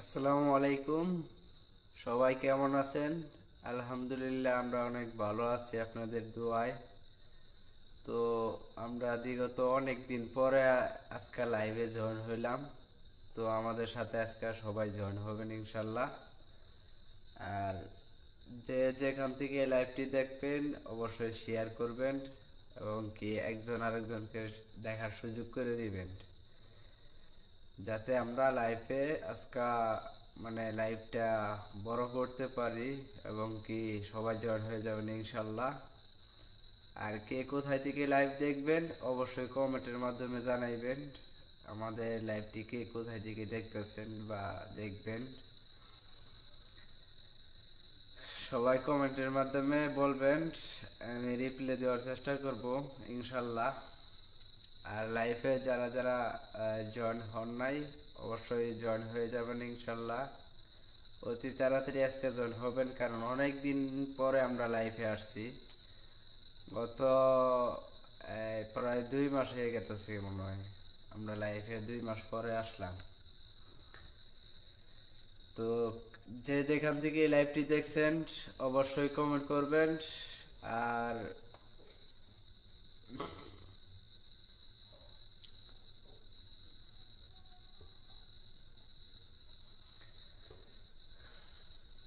আসসালামু আলাইকুম। সবাই কেমন আছেন? আলহামদুলিল্লাহ, আমরা অনেক ভালো আছি আপনাদের দোয়ায়। তো আমরা বিগত অনেক দিন পরে আজকে লাইভে জয়েন হইলাম। তো আমাদের সাথে আজকে সবাই জয়েন হবেন ইনশাল্লাহ। আর যে যেখান থেকে লাইভটি দেখবেন অবশ্যই শেয়ার করবেন এবং কি একজন আরেকজনকে দেখার সুযোগ করে দিবেন, যাতে আমরা লাইভে আজকা মানে লাইভটা বড় করতে পারি এবং কি সবাই জয়েন হয়ে যাবেন ইনশাল্লাহ। আর কে কোথায় থেকে লাইভ দেখবেন অবশ্যই কমেন্টের মাধ্যমে জানাইবেন আমাদের লাইভটি কে কোথায় থেকে দেখতেছেন বা দেখবেন। সবাই কমেন্টের মাধ্যমে বলবেন, আমি রিপ্লাই দেওয়ার চেষ্টা করব ইনশাল্লাহ। আর লাইভে যারা যারা জয়েন হন নাই অবশ্যই জয়েন হয়ে যাবেন ইনশাল্লাহ। অতি তাড়াতাড়ি আজকে জয়েন হবেন, কারণ অনেক দিন পরে আমরা লাইভে আসছি। গত প্রায় 2 মাস হয়ে গেছে মনে হয়, আমরা লাইভে 2 মাস পরে আসলাম। তো যে যেখান থেকে এই লাইভটি দেখছেন অবশ্যই কমেন্ট করবেন। আর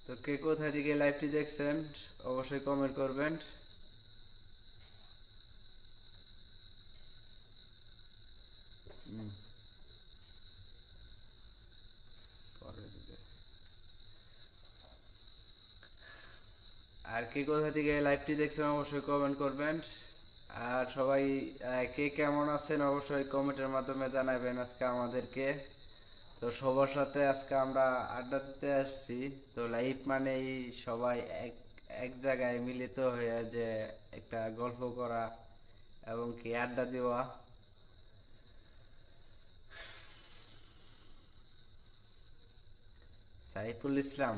তো কে কোথায় থেকে লাইভটি দেখছেন অবশ্যই কমেন্ট করবেন। আর কে কোথা থেকে লাইভটি দেখছেন অবশ্যই কমেন্ট করবেন। আর সবাই কে কেমন আছেন অবশ্যই কমেন্টের মাধ্যমে জানাবেন আজকে আমাদেরকে। তো সবার সাথে আজকে আমরা আড্ডা দিতে আসছি। তো লাইভ মানেই সবাই এক এক জায়গায় মিলিত হয়ে যে একটা গল্প করা এবং কি আড্ডা দেওয়া। সাইফুল ইসলাম,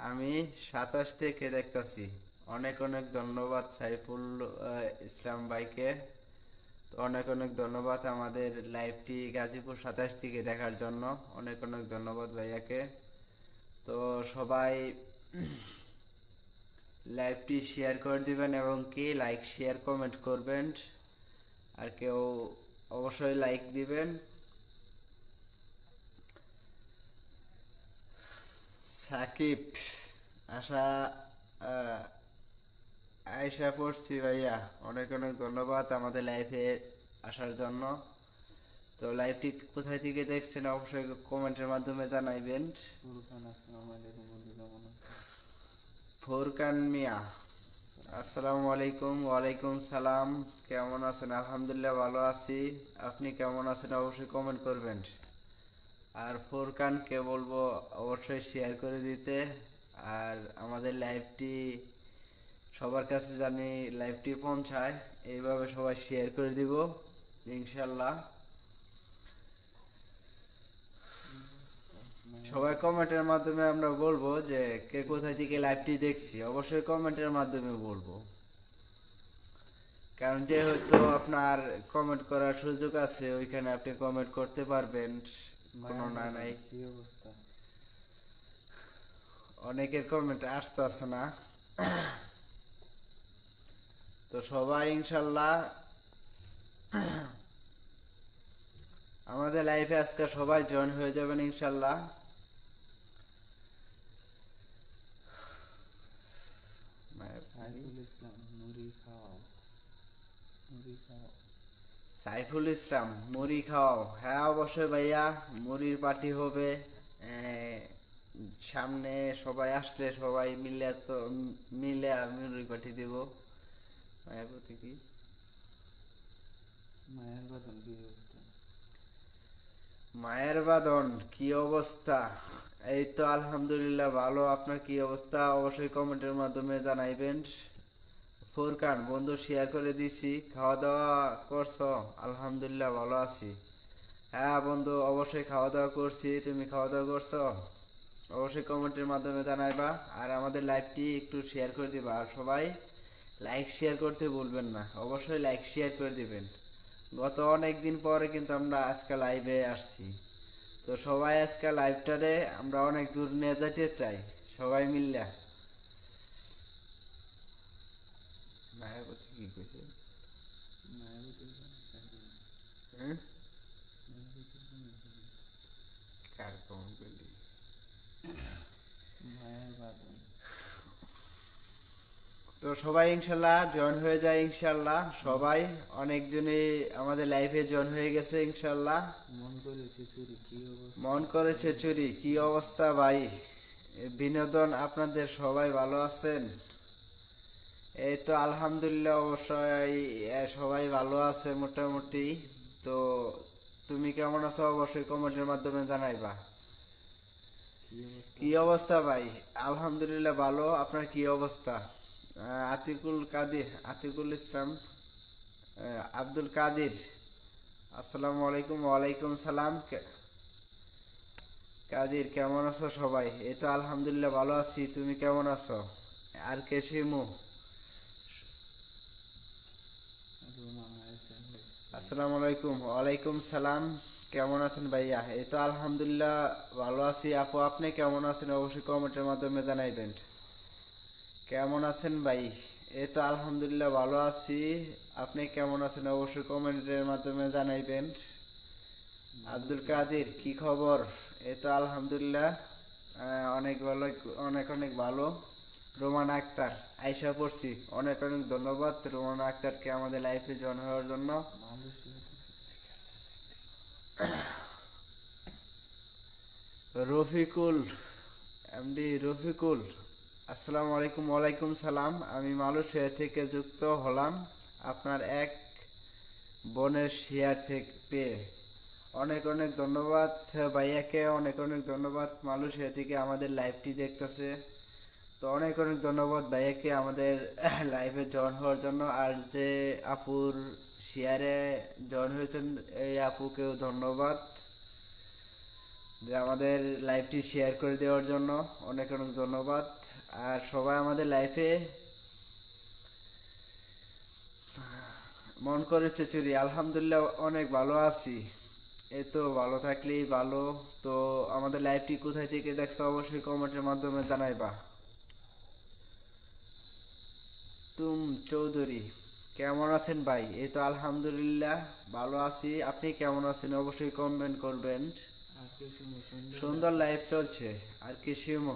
আমি 27 থেকে দেখতাছি। অনেক অনেক ধন্যবাদ সাইফুল ইসলাম ভাইকে। তো অনেক অনেক ধন্যবাদ আমাদের লাইভটি গাজীপুর 27 থেকে দেখার জন্য। অনেক অনেক ধন্যবাদ ভাইয়াকে। তো সবাই লাইভটি শেয়ার করে দিবেন এবং কি লাইক শেয়ার কমেন্ট করবেন। আর কেউ অবশ্যই লাইক দিবেন। সাকিব, আশা আয়সা পড়ছি ভাইয়া, অনেক অনেক ধন্যবাদ আমাদের লাইভে আসার জন্য। তো লাইভটি কোথায় থেকে দেখছেন অবশ্যই কমেন্টের মাধ্যমে জানাইবেন। ফুরকান মিয়া, আসসালামু আলাইকুম। ওয়ালাইকুম সালাম। কেমন আছেন? আলহামদুলিল্লাহ ভালো আছি। আপনি কেমন আছেন অবশ্যই কমেন্ট করবেন। আর ফুরকানকে বলবো অবশ্যই শেয়ার করে দিতে। আর আমাদের লাইভটি সবার কাছে জানি লাইভটি পৌঁছায়, এইভাবে সবাই শেয়ার করে দিব ইনশাল্লাহ। সবাই কমেন্টের মাধ্যমে আমরা বলবো যে কে কোথায় থেকে লাইভটি দেখছি, অবশ্যই কমেন্টের মাধ্যমে বলবো। কারণ যেহেতু আপনার কমেন্ট করার সুযোগ আছে, ওইখানে আপনি কমেন্ট করতে পারবেন। কোনো না নাই, কি অবস্থা? অনেকের কমেন্ট আসতেছে না। তো সবাই ইনশাল্লাহ আমাদের লাইফে আজকে সবাই জয়েন হয়ে যাবেন ইনশাল্লাহ। সাইফুল ইসলাম মুড়ি খাও, মুড়ি খাও। সাইফুল ইসলাম, মুড়ি খাও। হ্যাঁ অবশ্যই ভাইয়া, মুড়ির পার্টি হবে। সামনে সবাই আসলে সবাই মিলে তো মিলে মুড়ি পার্টি দিব। মায়াবতী কি মায়ের বাদন কি অবস্থা? মায়ের বাদন কি অবস্থা? এই তো আলহামদুলিল্লাহ ভালো। আপনার কি অবস্থা অবশ্যই কমেন্টের মাধ্যমে জানাইবেন। ফুরকান বন্ধু শেয়ার করে দিছি, খাওয়া দাওয়া করছো? আলহামদুলিল্লাহ ভালো আছি। হ্যাঁ বন্ধু অবশ্যই খাওয়া দাওয়া করছি। তুমি খাওয়া দাওয়া করছো? অবশ্যই কমেন্টের মাধ্যমে জানাইবা। আর আমাদের লাইভটি একটু শেয়ার করে দিবা। আর সবাই লাইক শেয়ার করতে ভুলবেন না, অবশ্যই লাইক শেয়ার করে দিবেন। গত অনেক দিন পরে কিন্তু আমরা আজকে লাইভে আসছি। তো তো সবাই আজকে লাইভটারে আমরা অনেক দূর নিয়ে যেতে চাই, সবাই মিললে। মায়াবতী কি কইছে? হ্যাঁ, কার কম করলি? মায়ের বাদন। তো সবাই ইনশাল্লাহ জয়েন হয়ে যায়, ইনশাল্লাহ সবাই অনেকজনই আমাদের লাইভে জয়েন হয়ে গেছে ইনশাল্লাহ। মন করেছে চুরি কি অবস্থা? মন করেছে চুরি কি অবস্থা ভাই? বিনোদন আপনাদের সবাই ভালো আছেন? এই তো আলহামদুলিল্লাহ, অবশ্যই সবাই ভালো আছে মোটামুটি। তো তুমি কেমন আছো অবশ্যই কমেন্টের মাধ্যমে জানাইবা। কি অবস্থা? কি অবস্থা ভাই? আলহামদুলিল্লাহ ভালো, আপনার কি অবস্থা? আতিকুল কাদির, আতিকুল ইসলাম, আব্দুল কাদির, আসসালামু আলাইকুম। ওয়ালাইকুম সালাম। কাদির কেমন আছো সবাই? এই তো আলহামদুলিল্লাহ ভালো আছি, তুমি কেমন আছো? আর কে শিমু? রোমা আয়েশা হয়েছে। আসসালামু আলাইকুম। ওয়ালাইকুম সালাম। কেমন আছেন ভাইয়া? এই তো আলহামদুলিল্লাহ ভালো আছি। আপু আপনি কেমন আছেন অবশ্যই কমেন্টের মাধ্যমে জানাইবেন। কেমন আছেন ভাই? এই তো আলহামদুলিল্লাহ ভালো আছি, আপনি কেমন আছেন অবশ্যই কমেন্টের মাধ্যমে জানাইবেন। আব্দুল কাদির কি খবর? এই তো আলহামদুলিল্লাহ অনেক ভালো, অনেক অনেক ভালো। রোমানা আক্তার আয়শা পড়ছি, অনেক অনেক ধন্যবাদ রোমানা আক্তারকে আমাদের লাইফে জয়েন হওয়ার জন্য। রফিকুল, এমডি রফিকুল, আসসালামু আলাইকুম। ওয়ালাইকুম সালাম। আমি মালয়েশিয়া থেকে যুক্ত হলাম আপনার এক বোনের শেয়ার থেকে পেয়ে। অনেক অনেক ধন্যবাদ ভাইয়াকে, অনেক অনেক ধন্যবাদ মালয়েশিয়া থেকে আমাদের লাইভটি দেখতেছে। তো অনেক অনেক ধন্যবাদ ভাইয়াকে আমাদের লাইভে জয়েন হওয়ার জন্য। আর যে আপুর শেয়ারে জয়েন হয়েছেন এই আপুকেও ধন্যবাদ যে আমাদের লাইভটি শেয়ার করে দেওয়ার জন্য, অনেক অনেক ধন্যবাদ। আর সবাই আমাদের লাইফে মন করেছে চুরি, আলহামদুলিল্লাহ অনেক ভালো আছি। এই তো ভালো থাকলেই ভালো। তো আমাদের লাইভটি কোথায় থেকে দেখছো অবশ্যই কমেন্টের মাধ্যমে জানাইবা। তুম চৌধুরী কেমন আছেন ভাই? এই তো আলহামদুলিল্লাহ ভালো আছি, আপনি কেমন আছেন অবশ্যই কমেন্ট করবেন। আর কি সুন্দর সুন্দর লাইভ চলছে। আর কি শিমু,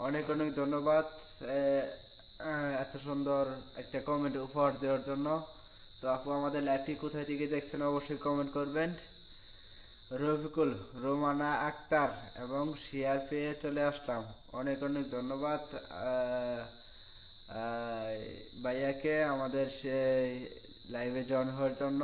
অনেক অনেক ধন্যবাদ এত সুন্দর একটা কমেন্ট উপহার দেওয়ার জন্য। তো আপু আমাদের লাইভটি কোথায় থেকে দেখছেন অবশ্যই কমেন্ট করবেন। রফিকুল, রোমানা আক্তার এবং শেয়ার পেয়ে চলে আসলাম, অনেক অনেক ধন্যবাদ ভাইয়াকে আমাদের সেই লাইভে জয়েন হওয়ার জন্য।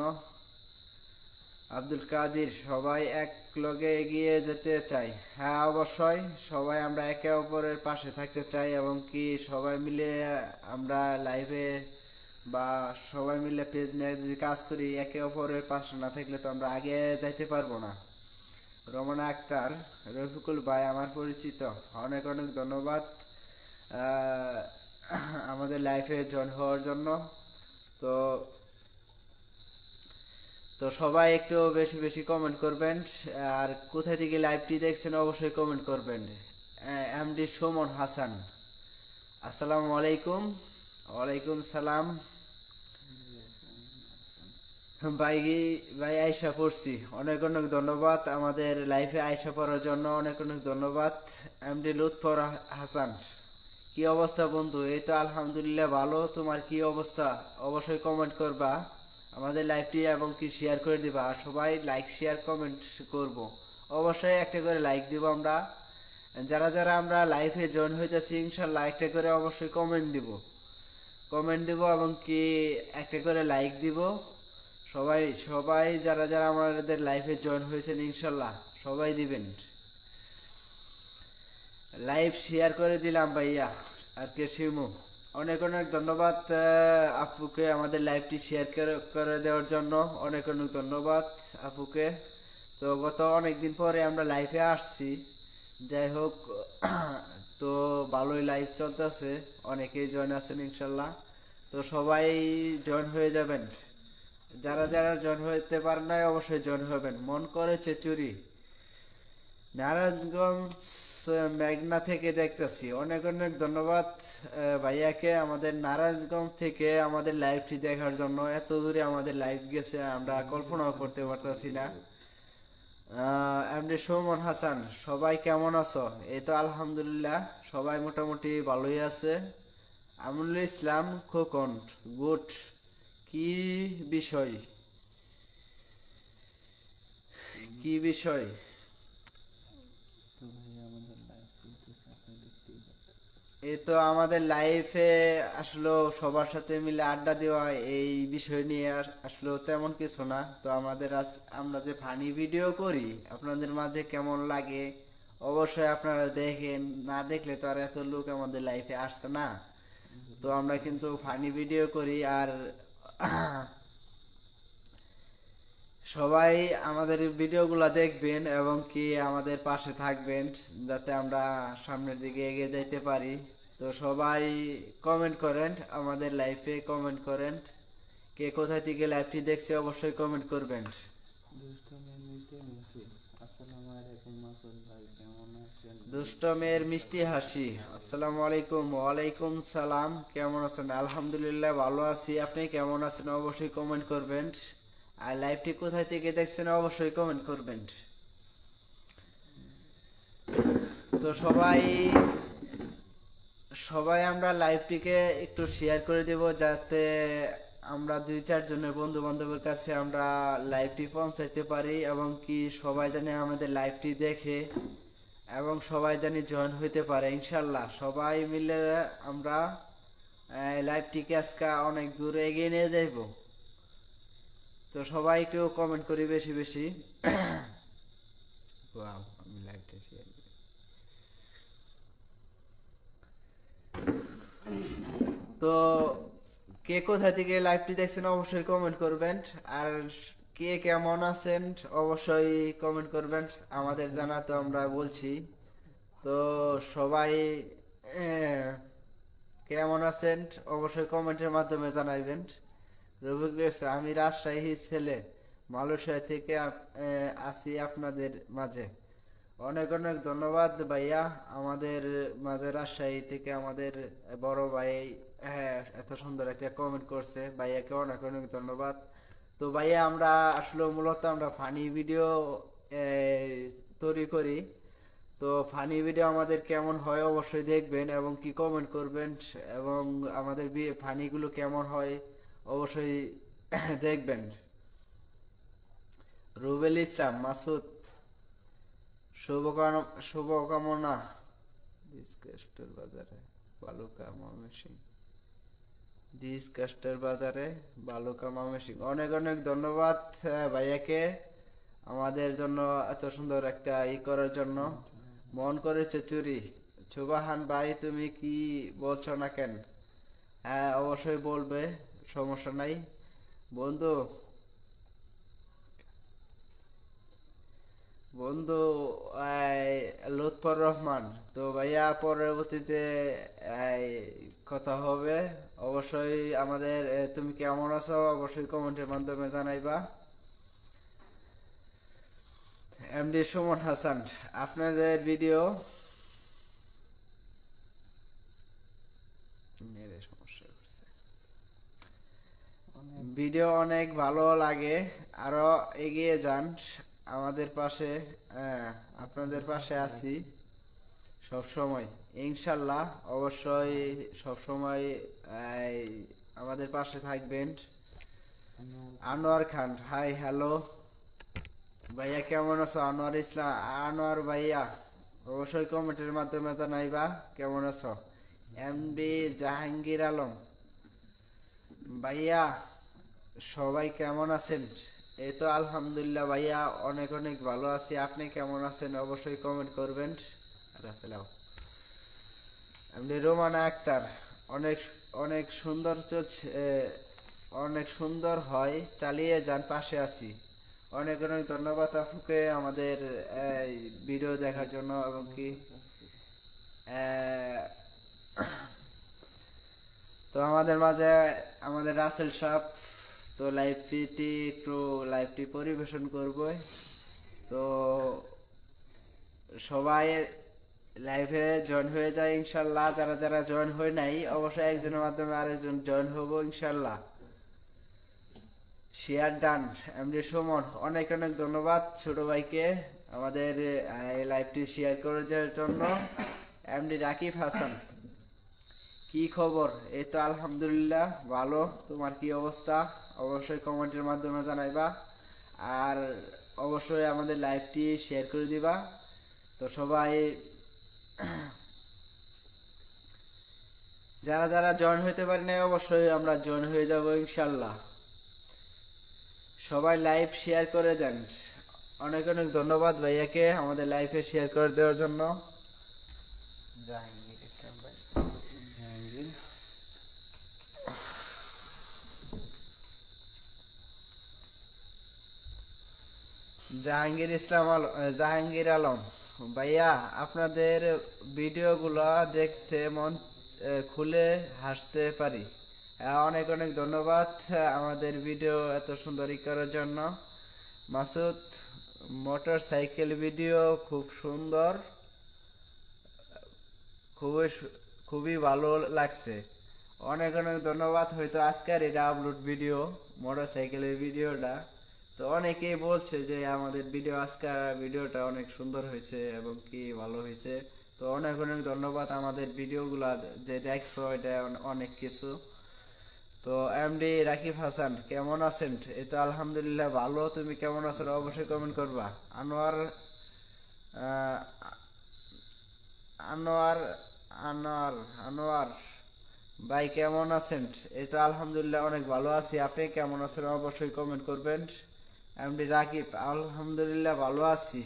আব্দুল কাদির, সবাই এক লগে এগিয়ে যেতে চাই। হ্যাঁ অবশ্যই, সবাই আমরা একে অপরের পাশে থাকতে চাই এবং কি সবাই মিলে আমরা লাইভে বা সবাই মিলে পেজ নিয়ে যদি কাজ করি, একে অপরের পাশে না থাকলে তো আমরা আগে যাইতে পারবো না। রমনা আক্তার, রফিকুল ভাই আমার পরিচিত, অনেক অনেক ধন্যবাদ আমাদের লাইফে জয়েন হওয়ার জন্য। তো তো সবাই একটু বেশি বেশি কমেন্ট করবেন। আর কোথায় থেকে লাইভটি দেখছেন অবশ্যই কমেন্ট করবেন। এমডি সুমন হাসান, আসসালামু আলাইকুম। ওয়ালাইকুম সালাম। ভাই ভাই আয়সা পড়ছি, অনেক অনেক ধন্যবাদ আমাদের লাইফে আয়সা পড়ার জন্য, অনেক অনেক ধন্যবাদ। এমডি লুৎফর হাসান, কি অবস্থা বন্ধু? এই তো আলহামদুলিল্লাহ ভালো, তোমার কি অবস্থা অবশ্যই কমেন্ট করবা আমাদের লাইভটি এবং কি শেয়ার করে দিবা। আর সবাই লাইক শেয়ার কমেন্ট করব, অবশ্যই একটা করে লাইক দিব আমরা। যারা যারা আমরা লাইভে জয়েন হইতেছি ইনশাল্লাহ একটা করে অবশ্যই কমেন্ট দিব এবং কি একটা করে লাইক দিব। সবাই সবাই যারা যারা আমাদের লাইভে জয়েন হয়েছেন ইনশাল্লাহ সবাই দিবেন। লাইভ শেয়ার করে দিলাম ভাইয়া। আর কে শিমু, অনেক অনেক ধন্যবাদ আপুকে আমাদের লাইভটি শেয়ার করে দেওয়ার জন্য, অনেক অনেক ধন্যবাদ আপুকে। তো গত অনেকদিন পরে আমরা লাইভে আসছি, যাই হোক তো ভালোই লাইভ চলতেছে, অনেকেই জয়েন আছেন ইনশাল্লাহ। তো সবাই জয়েন হয়ে যাবেন, যারা যারা জয়েন হতে পারেন নাই অবশ্যই জয়েন হবেন। মন করেছে চুরি, নারায়ণগঞ্জ মেঘনা থেকে দেখতেছি। অনেক অনেক ধন্যবাদ ভাইয়াকে আমাদের নারায়ণগঞ্জ থেকে আমাদের লাইভটি দেখার জন্য। এত দূরে আমাদের লাইভ গেছে আমরা কল্পনাও করতে পারতেছি না। এমডি সুমন হাসান, সবাই কেমন আছো? এই তো আলহামদুলিল্লাহ, সবাই মোটামুটি ভালোই আছে। আমরুল ইসলাম খোকন, গুড। কি বিষয়? কি বিষয়? তো ভাই আমাদের লাইভ চলতেছে, আপনি দেখতেই পাচ্ছেন। এই তো আমাদের লাইফে আসলে সবার সাথে মিলে আড্ডা দেওয়া, এই বিষয় নিয়ে আসলে তেমন কিছু না। তো আমাদের আমরা যে ফানি ভিডিও করি আপনাদের মাঝে কেমন লাগে অবশ্যই আপনারা দেখেন। না দেখলে তো আর এত লোক আমাদের লাইফে আসছে না। তো আমরা কিন্তু ফানি ভিডিও করি আর সবাই আমাদের ভিডিওগুলো দেখবেন এবং কি আমাদের পাশে থাকবেন যাতে আমরা সামনের দিকে এগিয়ে যাইতে পারি। তো সবাই কমেন্ট করেন, আমাদের লাইফে কমেন্ট করেন। কে কোথা থেকে লাইভটি দেখছে অবশ্যই কমেন্ট করবেন। দুষ্ট মেয়ে মিষ্টি হাসি, আসসালামু আলাইকুম মাসুদ ভাই, কেমন আছেন? দুষ্ট মেয়ের মিষ্টি হাসি, আসসালামু আলাইকুম। ওয়ালাইকুম সালাম, কেমন আছেন? আলহামদুলিল্লাহ ভালো আছি, আপনি কেমন আছেন অবশ্যই কমেন্ট করবেন। আর লাইভটি কোথায় থেকে দেখছেন অবশ্যই কমেন্ট করবেন। তো সবাই সবাই আমরা লাইভটিকে একটু শেয়ার করে দেব যাতে আমরা 2-4 জনের বন্ধু বান্ধবের কাছে আমরা লাইভটি পৌঁছাইতে পারি এবং কি সবাই জানে আমাদের লাইভটি দেখে এবং সবাই জানি জয়েন হইতে পারে ইনশাল্লাহ। সবাই মিলে আমরা লাইভটিকে আজকে অনেক দূর এগিয়ে নিয়ে যাইব। তো সবাই একটু কমেন্ট করি বেশি বেশি। ওয়াও, আমি লাইভটা শেয়ার করি। তো কে কোথা থেকে লাইভটি দেখছেন অবশ্যই কমেন্ট করবেন। আর কে কেমন আছেন অবশ্যই কমেন্ট করবেন, আমাদের জানা তো আমরা বলছি। তো সবাই কেমন আছেন অবশ্যই কমেন্টের মাধ্যমে জানাইবেন। রবিকুল ইসলাম, আমি রাজশাহী ছেলে, মালয়েশিয়া থেকে আছি আপনাদের মাঝে। অনেক অনেক ধন্যবাদ ভাইয়া, আমাদের মাঝে রাজশাহী থেকে আমাদের বড় ভাই এত সুন্দর একটা কমেন্ট করছে, ভাইয়াকে অনেক অনেক ধন্যবাদ। তো ভাইয়া আমরা আসলে মূলত আমরা ফানি ভিডিও তৈরি করি। তো ফানি ভিডিও আমাদের কেমন হয় অবশ্যই দেখবেন এবং কি কমেন্ট করবেন এবং আমাদের ফানিগুলো কেমন হয় অবশ্যই দেখবেন। রুবেল ইসলাম মাসুদ, শুভকামনা। ডিসকাস্টার বাজারে বালুকা ময়মনসিং, ডিসকাস্টার বাজারে বালুকা ময়মনসিং। অনেক অনেক ধন্যবাদ ভাইয়াকে আমাদের জন্য এত সুন্দর একটা করার জন্য। মন করেছে চুরি, সুবাহান ভাই তুমি কি বলছো না কেন? হ্যাঁ অবশ্যই বলবে, সমস্যা নাই বন্ধু। বন্ধু লুৎফর রহমান, তো ভাইয়া পরবর্তীতে এই, কথা হবে অবশ্যই। আমাদের তুমি কেমন আছো অবশ্যই কমেন্টের মাধ্যমে জানাইবা। এমডি সুমন হাসান, আপনাদের ভিডিও সমস্যা করছে, ভিডিও অনেক ভালো লাগে, আরো এগিয়ে যান আমাদের পাশে। আপনাদের পাশে আছি সব সময় ইনশাল্লাহ, অবশ্যই সব সময় আমাদের পাশে থাকবেন। আনোয়ার খান, হাই হ্যালো ভাইয়া, কেমন আছো? আনোয়ার ইসলাম, আনোয়ার ভাইয়া অবশ্যই কমেন্টের মাধ্যমে জানাইবা কেমন আছো। এমডি জাহাঙ্গীর আলম, ভাইয়া সবাই কেমন আছেন? এই তো আলহামদুলিল্লাহ ভাইয়া অনেক অনেক ভালো আছি, আপনি কেমন আছেন অবশ্যই কমেন্ট করবেন। এমনি রোমানা আক্তার, অনেক অনেক সুন্দর চলছে, অনেক সুন্দর হয়, চালিয়ে যান, পাশে আছি। অনেক অনেক ধন্যবাদ আপুকে আমাদের ভিডিও দেখার জন্য এবং কি তো আমাদের মাঝে আমাদের রাসেল সাহেব তো লাইভটি পরিবেশন করব। তো সবাই লাইভে জয়েন হয়ে যায় ইনশাল্লাহ। যারা যারা জয়েন হয় নাই অবশ্যই একজনের মাধ্যমে আরেকজন জয়েন হবো ইনশাল্লাহ। Share done. এমডি সুমন, অনেক অনেক ধন্যবাদ ছোট ভাইকে আমাদের এই লাইভটি শেয়ার করে দেওয়ার জন্য। এমডি রাকিব হাসান, কি খবর? এই তো আলহামদুলিল্লাহ ভালো। তোমার কি অবস্থা? অবশ্যই কমেন্টের মাধ্যমে জানাইবা, আর অবশ্যই আমাদের লাইভটি শেয়ার করে দিবা। তো সবাই যারা যারা জয়েন হইতে পারি নাই অবশ্যই আমরা জয়েন হয়ে যাব ইনশাল্লাহ। সবাই লাইভ শেয়ার করে দেন। অনেক অনেক ধন্যবাদ ভাইয়াকে আমাদের লাইভে শেয়ার করে দেওয়ার জন্য। জাহাঙ্গীর ইসলাম ভাই, জাহাঙ্গীর জাহাঙ্গীর আলম ভাইয়া, আপনাদের ভিডিওগুলো দেখতে মন খুলে হাসতে পারি। অনেক অনেক ধন্যবাদ আমাদের ভিডিও এত সুন্দর করার জন্য। মাসুদ, মোটর সাইকেল ভিডিও খুব সুন্দর, খুবই ভালো লাগছে। অনেক অনেক ধন্যবাদ। হয়তো আজকের এটা আপলোড ভিডিও, মোটর সাইকেলের ভিডিওটা। তো অনেকেই বলছে যে আমাদের আজকের ভিডিওটা অনেক সুন্দর হয়েছে এবং কি ভালো হয়েছে। তো অনেক অনেক ধন্যবাদ আমাদের ভিডিওগুলা যে দেখছো, এটা অনেক কিছু। তো এমডি রাকিব হাসান, কেমন আছেন? এই তো আলহামদুলিল্লাহ ভালো। তুমি কেমন আছো অবশ্যই কমেন্ট করবা। আনোয়ার আহ, আনোয়ার আনোয়ার আনোয়ার ভাই, কেমন আছেন? এই তো আলহামদুলিল্লাহ অনেক ভালো আছি। আপনি কেমন আছেন অবশ্যই কমেন্ট করবেন। এমডি রাকিব, আলহামদুলিল্লাহ ভালো আছি।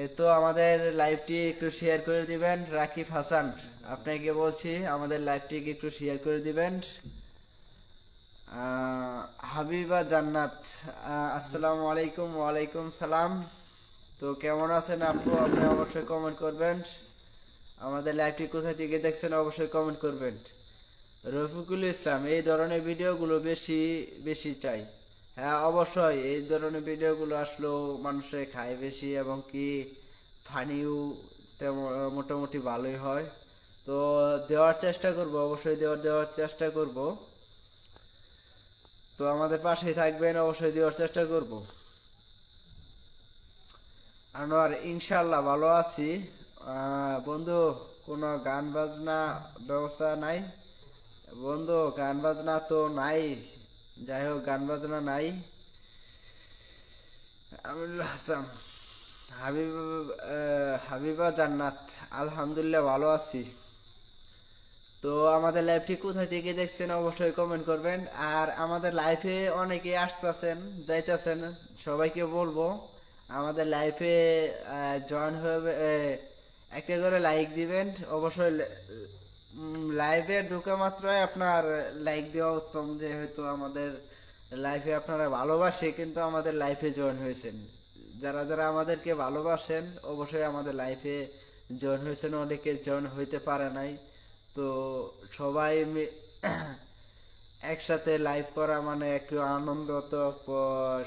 এই তো আমাদের লাইভটি একটু শেয়ার করে দিবেন। রাকিব হাসান, আপনাকে বলছি আমাদের লাইভটি একটু শেয়ার করে দিবেন। হাবিবা জান্নাত, আসসালামু আলাইকুম। ওয়ালাইকুম সালাম। তো কেমন আছেন আপু? আপনি অবশ্যই কমেন্ট করবেন। আমাদের লাইভটি কোথা থেকে দেখছেন অবশ্যই কমেন্ট করবেন। রফিকুল ইসলাম, এই ধরনের ভিডিওগুলো বেশি বেশি চাই। হ্যাঁ অবশ্যই, এই ধরনের ভিডিওগুলো আসলেও মানুষে খায় বেশি এবং কি ফানিও তেমন মোটামুটি ভালোই হয়। তো দেওয়ার চেষ্টা করব, অবশ্যই দেওয়ার চেষ্টা করব। তো আমাদের পাশেই থাকবেন, অবশ্যই দেওয়ার চেষ্টা করব। আনোয়ার, ইনশাল্লাহ ভালো আছি। বন্ধু, কোনো গান বাজনা ব্যবস্থা নাই? বন্ধু, গান বাজনা তো নাই। যাই হোক, গান বাজনা নাই। আমিনুল হাসান, হাবিবা জান্নাত, আলহামদুলিল্লাহ ভালো আছি। তো আমাদের লাইভটি কোথা থেকে দেখছেন অবশ্যই কমেন্ট করবেন। আর আমাদের লাইভে অনেকে আসতেছেন যাইতেছেন, সবাইকে বলবো আমাদের লাইভে জয়েন হবে, একটা করে লাইক দিবেন অবশ্যই। লাইভে ঢোকা মাত্রই আপনার লাইক দেওয়া উত্তম, যেহেতু আমাদের লাইফে আপনারা ভালোবাসে কিন্তু আমাদের লাইফে জয়েন হয়েছেন। যারা যারা আমাদেরকে ভালোবাসেন অবশ্যই আমাদের লাইফে জয়েন হয়েছেন, অনেকে জয়েন হইতে পারে নাই। তো সবাই একসাথে লাইভ করা মানে একটু আনন্দ। তো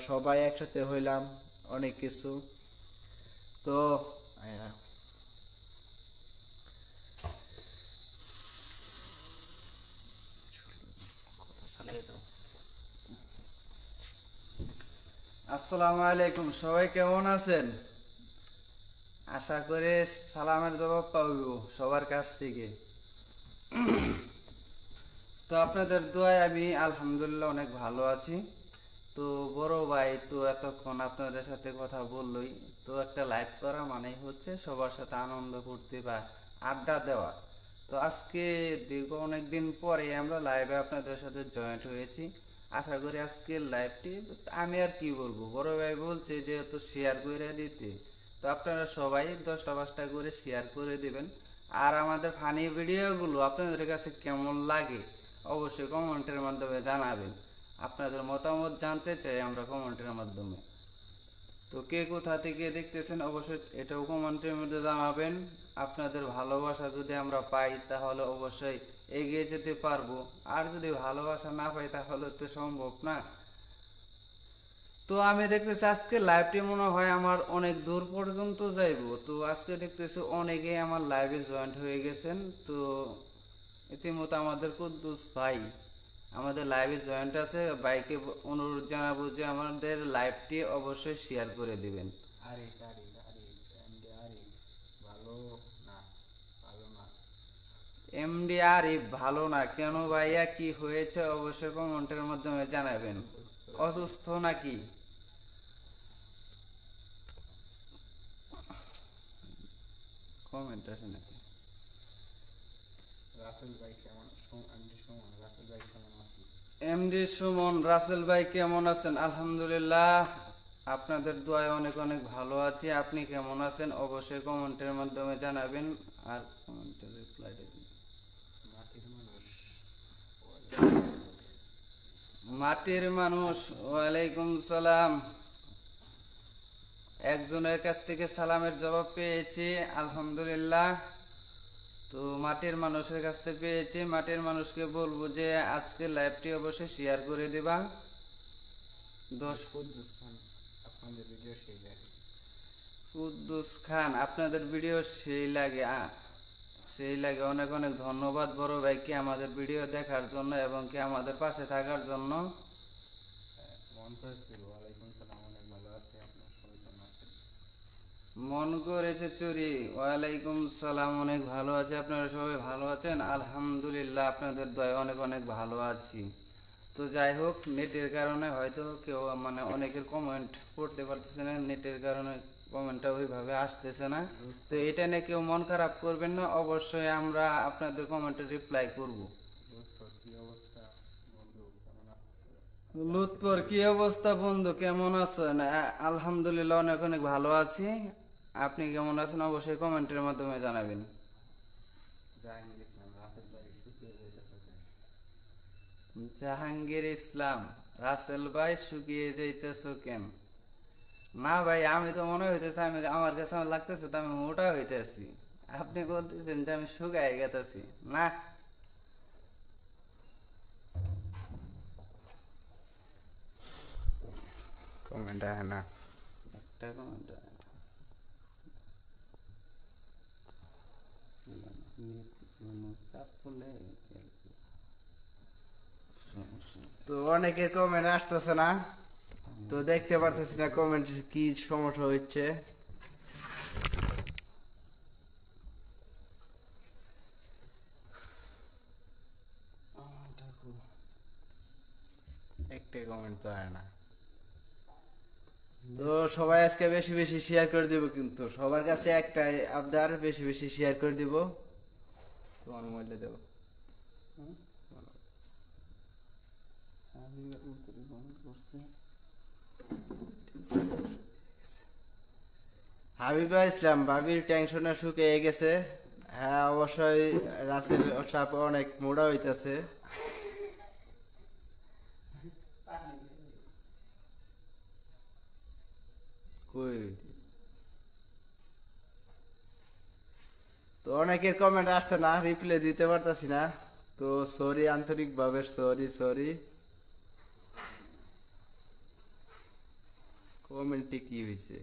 সবাই একসাথে হইলাম অনেক কিছু। তো আসসালামু আলাইকুম, সবাই কেমন আছেন? আশা করে সালামের জবাব পাবো সবার কাছ থেকে। তো আপনাদের দোয়ায় আমি আলহামদুলিল্লাহ অনেক ভালো আছি। তো বড় ভাই তো এতক্ষণ আপনাদের সাথে কথা বললই। তো একটা লাইভ করা মানেই হচ্ছে সবার সাথে আনন্দ করতে বা আড্ডা দেওয়া। তো আজকে দীর্ঘ অনেকদিন পরে আমরা লাইভে আপনাদের সাথে জয়েন্ট হয়েছি। আশা করি আজকের লাইভটি, আমি আর কি বলবো, বড় ভাই বলছে যেহেতু শেয়ার করে দিতে, তো আপনারা সবাই 10টা 5টা করে শেয়ার করে দিবেন। আর আমাদের ফানি ভিডিওগুলো আপনাদের কাছে কেমন লাগে অবশ্যই কমেন্টের মাধ্যমে জানাবেন। আপনাদের মতামত জানতে চাই আমরা কমেন্টের মাধ্যমে। তো কে কোথা থেকে দেখতেছেন অবশ্যই এটাও কমেন্টের মধ্যে জানাবেন। আপনাদের ভালোবাসা যদি আমরা পাই তাহলে অবশ্যই এগিয়ে যেতে পারবো, আর যদি ভালোবাসা না পাই তাহলে তো সম্ভব না। তো আমি দেখতেছি আজকে লাইভটি মনে হয় আমার অনেক দূর পর্যন্ত যাইবো। তো আজকে দেখতেছি অনেকে আমার লাইভে জয়েন্ট হয়ে গেছেন। তো ইতিমধ্যে আমাদের কুদ্দুস ভাই আমাদের লাইভে জয়েন্ট আছে। ভাইকে অনুরোধ জানাবো যে আমাদের লাইভটি অবশ্যই শেয়ার করে দিবেন। আরে আরে আরে এমডি আরে ভালো না, ভালো না। এমডি আরিফ ভালো না কেন ভাইয়া, কি হয়েছে অবশ্যই কমেন্টের মাধ্যমে জানাবেন। অসুস্থ নাকি? কমেন্ট আসে নাকি? রাসেল ভাই কেমন, এমডি সুমন, রাসেল ভাই কেমন আছেন? এমডি সুমন, রাসেল ভাই কেমন আছেন? আলহামদুলিল্লাহ, আপনাদের দোয়ায় অনেক অনেক ভালো আছি। আপনি কেমন আছেন অবশ্যই কমেন্টের মাধ্যমে জানাবেন। আর কমেন্টের রিপ্লাই দেবেন। মাটির মানুষ, মাটির মানুষ, ওয়ালাইকুম সালাম। একজনের কাছ থেকে সালামের জবাব পেয়েছি, আলহামদুলিল্লাহ। তো মাটির মানুষের কাছ থেকে পেয়েছি। মাটির মানুষকে বলবো যে আজকে লাইভটি অবশ্যই শেয়ার করে দিবা। দশ কুদ্দুস খান, আপনাদের ভিডিও সেই দেখে। কুদ্দুস খান, আপনাদের ভিডিও সেই লাগে সেই লাগে। অনেক অনেক ধন্যবাদ বড় ভাইকে আমাদের ভিডিও দেখার জন্য এবং কি আমাদের পাশে থাকার জন্য। মন করেছিল, ওয়ালাইকুম সালাম, অনেক ভালো আছে, আপনার সবাই কেমন আছেন? মন করেছে চুরি, ওয়ালাইকুম সালাম, অনেক ভালো আছে। আপনারা সবাই ভালো আছেন? আলহামদুলিল্লাহ, আপনাদের দয়ায় অনেক অনেক ভালো আছি। তো যাই হোক, নেটের কারণে হয়তো কেউ মানে অনেকের কমেন্ট পড়তে পারতেছে না, নেটের কারণে কমেন্টটা ওইভাবে আসতেছে না। তো এটা নিয়ে কেউ মন খারাপ করবেন না, অবশ্যই আমরা আপনাদের কমেন্টে রিপ্লাই করব। দোস্ত কি অবস্থা বন্ধু, কেমন আছেন? লুৎফর, কি অবস্থা বন্ধু, কেমন আছেন? আলহামদুলিল্লাহ, অনেক অনেক ভালো আছি। আপনি কেমন আছেন অবশ্যই কমেন্টের মাধ্যমে জানাবেন। জাহাঙ্গীর ইসলাম, রাসেল ভাই শুকিয়ে যেতেছে কেন? জাহাঙ্গীর ইসলাম, রাসেল ভাই শুকিয়ে যাইতেছো কেন? না ভাই, আমি তো মনে হইতেছে, আমি আমার কাছে আমার লাগতেছে তো আমি মোটা হইতেছি। আপনি বলতেছেন যে আমি শুকায় গেতেছি। না, কমেন্ট আয় না, একটা কমেন্ট আয় না। চাপ করলে সমস্যা। তো অনেকের কমেন্ট আসতেছে না, তো দেখতে পারতেছি না কমেন্ট কি সমস্যা হচ্ছে। একটা কমেন্ট তো হয় না। তো সবাই আজকে বেশি বেশি শেয়ার করে দিব, কিন্তু সবার কাছে একটাই আবদার, বেশি বেশি শেয়ার করে দিব। তোমার মোবাইলে দেবো। হাবিবের উত্তরে কমেন্ট করছে। হাবিবা ইসলাম, ভাবির টেনশনে শুকিয়ে গেছে। হ্যাঁ অবশ্যই, রাসেল সাপ অনেক মোড়া হইতেছে। কই, তো অনেকের কমেন্ট আসছে না, রিপ্লাই দিতে পারতাছি না। তো সরি, আন্তরিক ভাবে সরি সরি। কমেন্টে কি হয়েছে?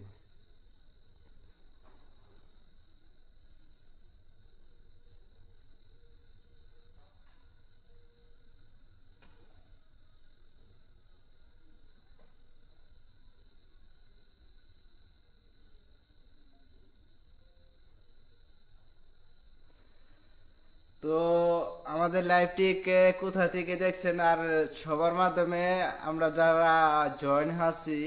তো আমাদের লাইভটি কে কোথা থেকে দেখছেন, আর সবার মাধ্যমে আমরা যারা জয়েন আছি,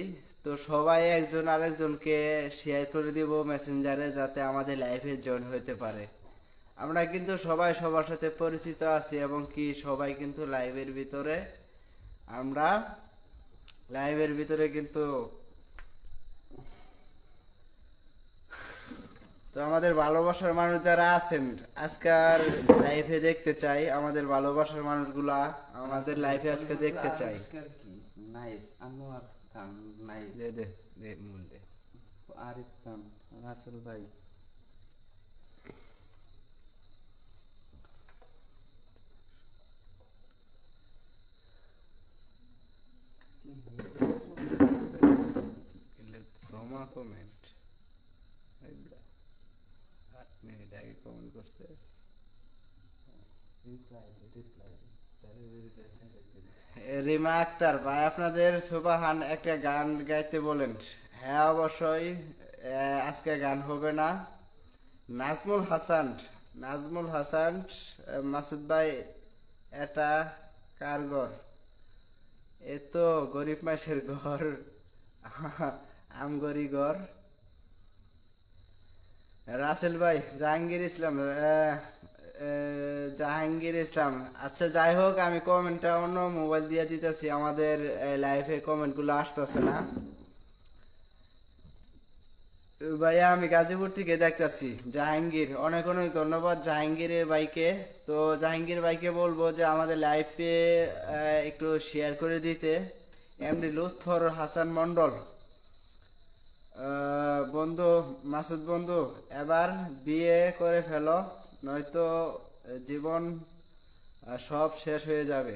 তো সবাই একজন আরেকজনকে শেয়ার করে দিব মেসেঞ্জারে, যাতে আমাদের লাইভে জয়েন হতে পারে। আমরা কিন্তু সবাই সবার সাথে পরিচিত আছি এবং কি সবাই কিন্তু লাইভের ভিতরে, আমরা লাইভের ভিতরে কিন্তু, তো আমাদের ভালোবাসার মানুষ যারা আছেন আজকাল লাইভে দেখতে চাই, আমাদের ভালোবাসার মানুষগুলা আমাদের লাইভে আজকে দেখতে চাই। Nice, Anwar Khan, nice. দে দে দে মূল দে। আরিফ খান, রাসেল ভাই। No comment. 8 মিনিট আগে কমেন্ট করছে। রিমা আক্তার ভাই, আপনাদের সুবাহান একটা গান গাইতে বলেন। হ্যাঁ অবশ্যই, আজকে গান হবে না। নাজমুল হাসান, নাজমুল হাসান, মাসুদ ভাই, এটা কার ঘর? এ তো গরিব মাসের ঘর, আমগরি ঘর। রাসেল ভাই, জাহাঙ্গীর ইসলাম, জাহাঙ্গীর ইসলাম। আচ্ছা যাই হোক, আমি কমেন্টটা অন্য মোবাইল দিয়ে দিতেছি, আমাদের লাইভে কমেন্ট গুলো আসতেছে না। ভাইয়া আমি গাজীপুর থেকে দেখতেছি। জাহাঙ্গীর, অনেক অনেক ধন্যবাদ জাহাঙ্গীরের ভাইকে। তো জাহাঙ্গীর ভাইকে বলবো যে আমাদের লাইভে একটু শেয়ার করে দিতে। এমডি লুৎফর হাসান মন্ডল, বন্ধু, মাসুদ বন্ধু, এবার বিয়ে করে ফেলো, নয়তো জীবন সব শেষ হয়ে যাবে।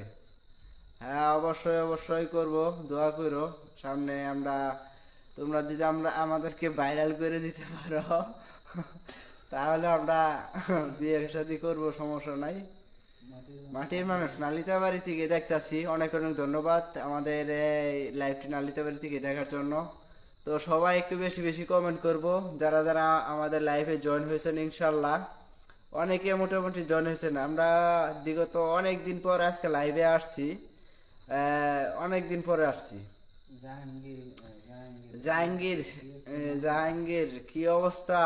হ্যাঁ অবশ্যই অবশ্যই করব, দোয়া করো। সামনে আমরা, তোমরা যদি আমাদেরকে ভাইরাল করে দিতে পারো তাহলে আমরা বিয়ে শাদী করবো, সমস্যা নাই। মাটির মানুষ নালিতাবাড়ি থেকে দেখতাছি, অনেক অনেক ধন্যবাদ আমাদের এই লাইভটি নালিতাবাড়ি থেকে দেখার জন্য। তো সবাই একটু বেশি বেশি কমেন্ট করব, যারা যারা আমাদের লাইভে জয়েন হয়েছেন। ইনশাল্লাহ অনেকে মোটামুটি জয়েন হয়েছেন। আমরা বিগত অনেক দিন পর আজকে লাইভে আসছি, অনেক দিন পরে আসছি। জাহাঙ্গীর, জাহাঙ্গীর কি অবস্থা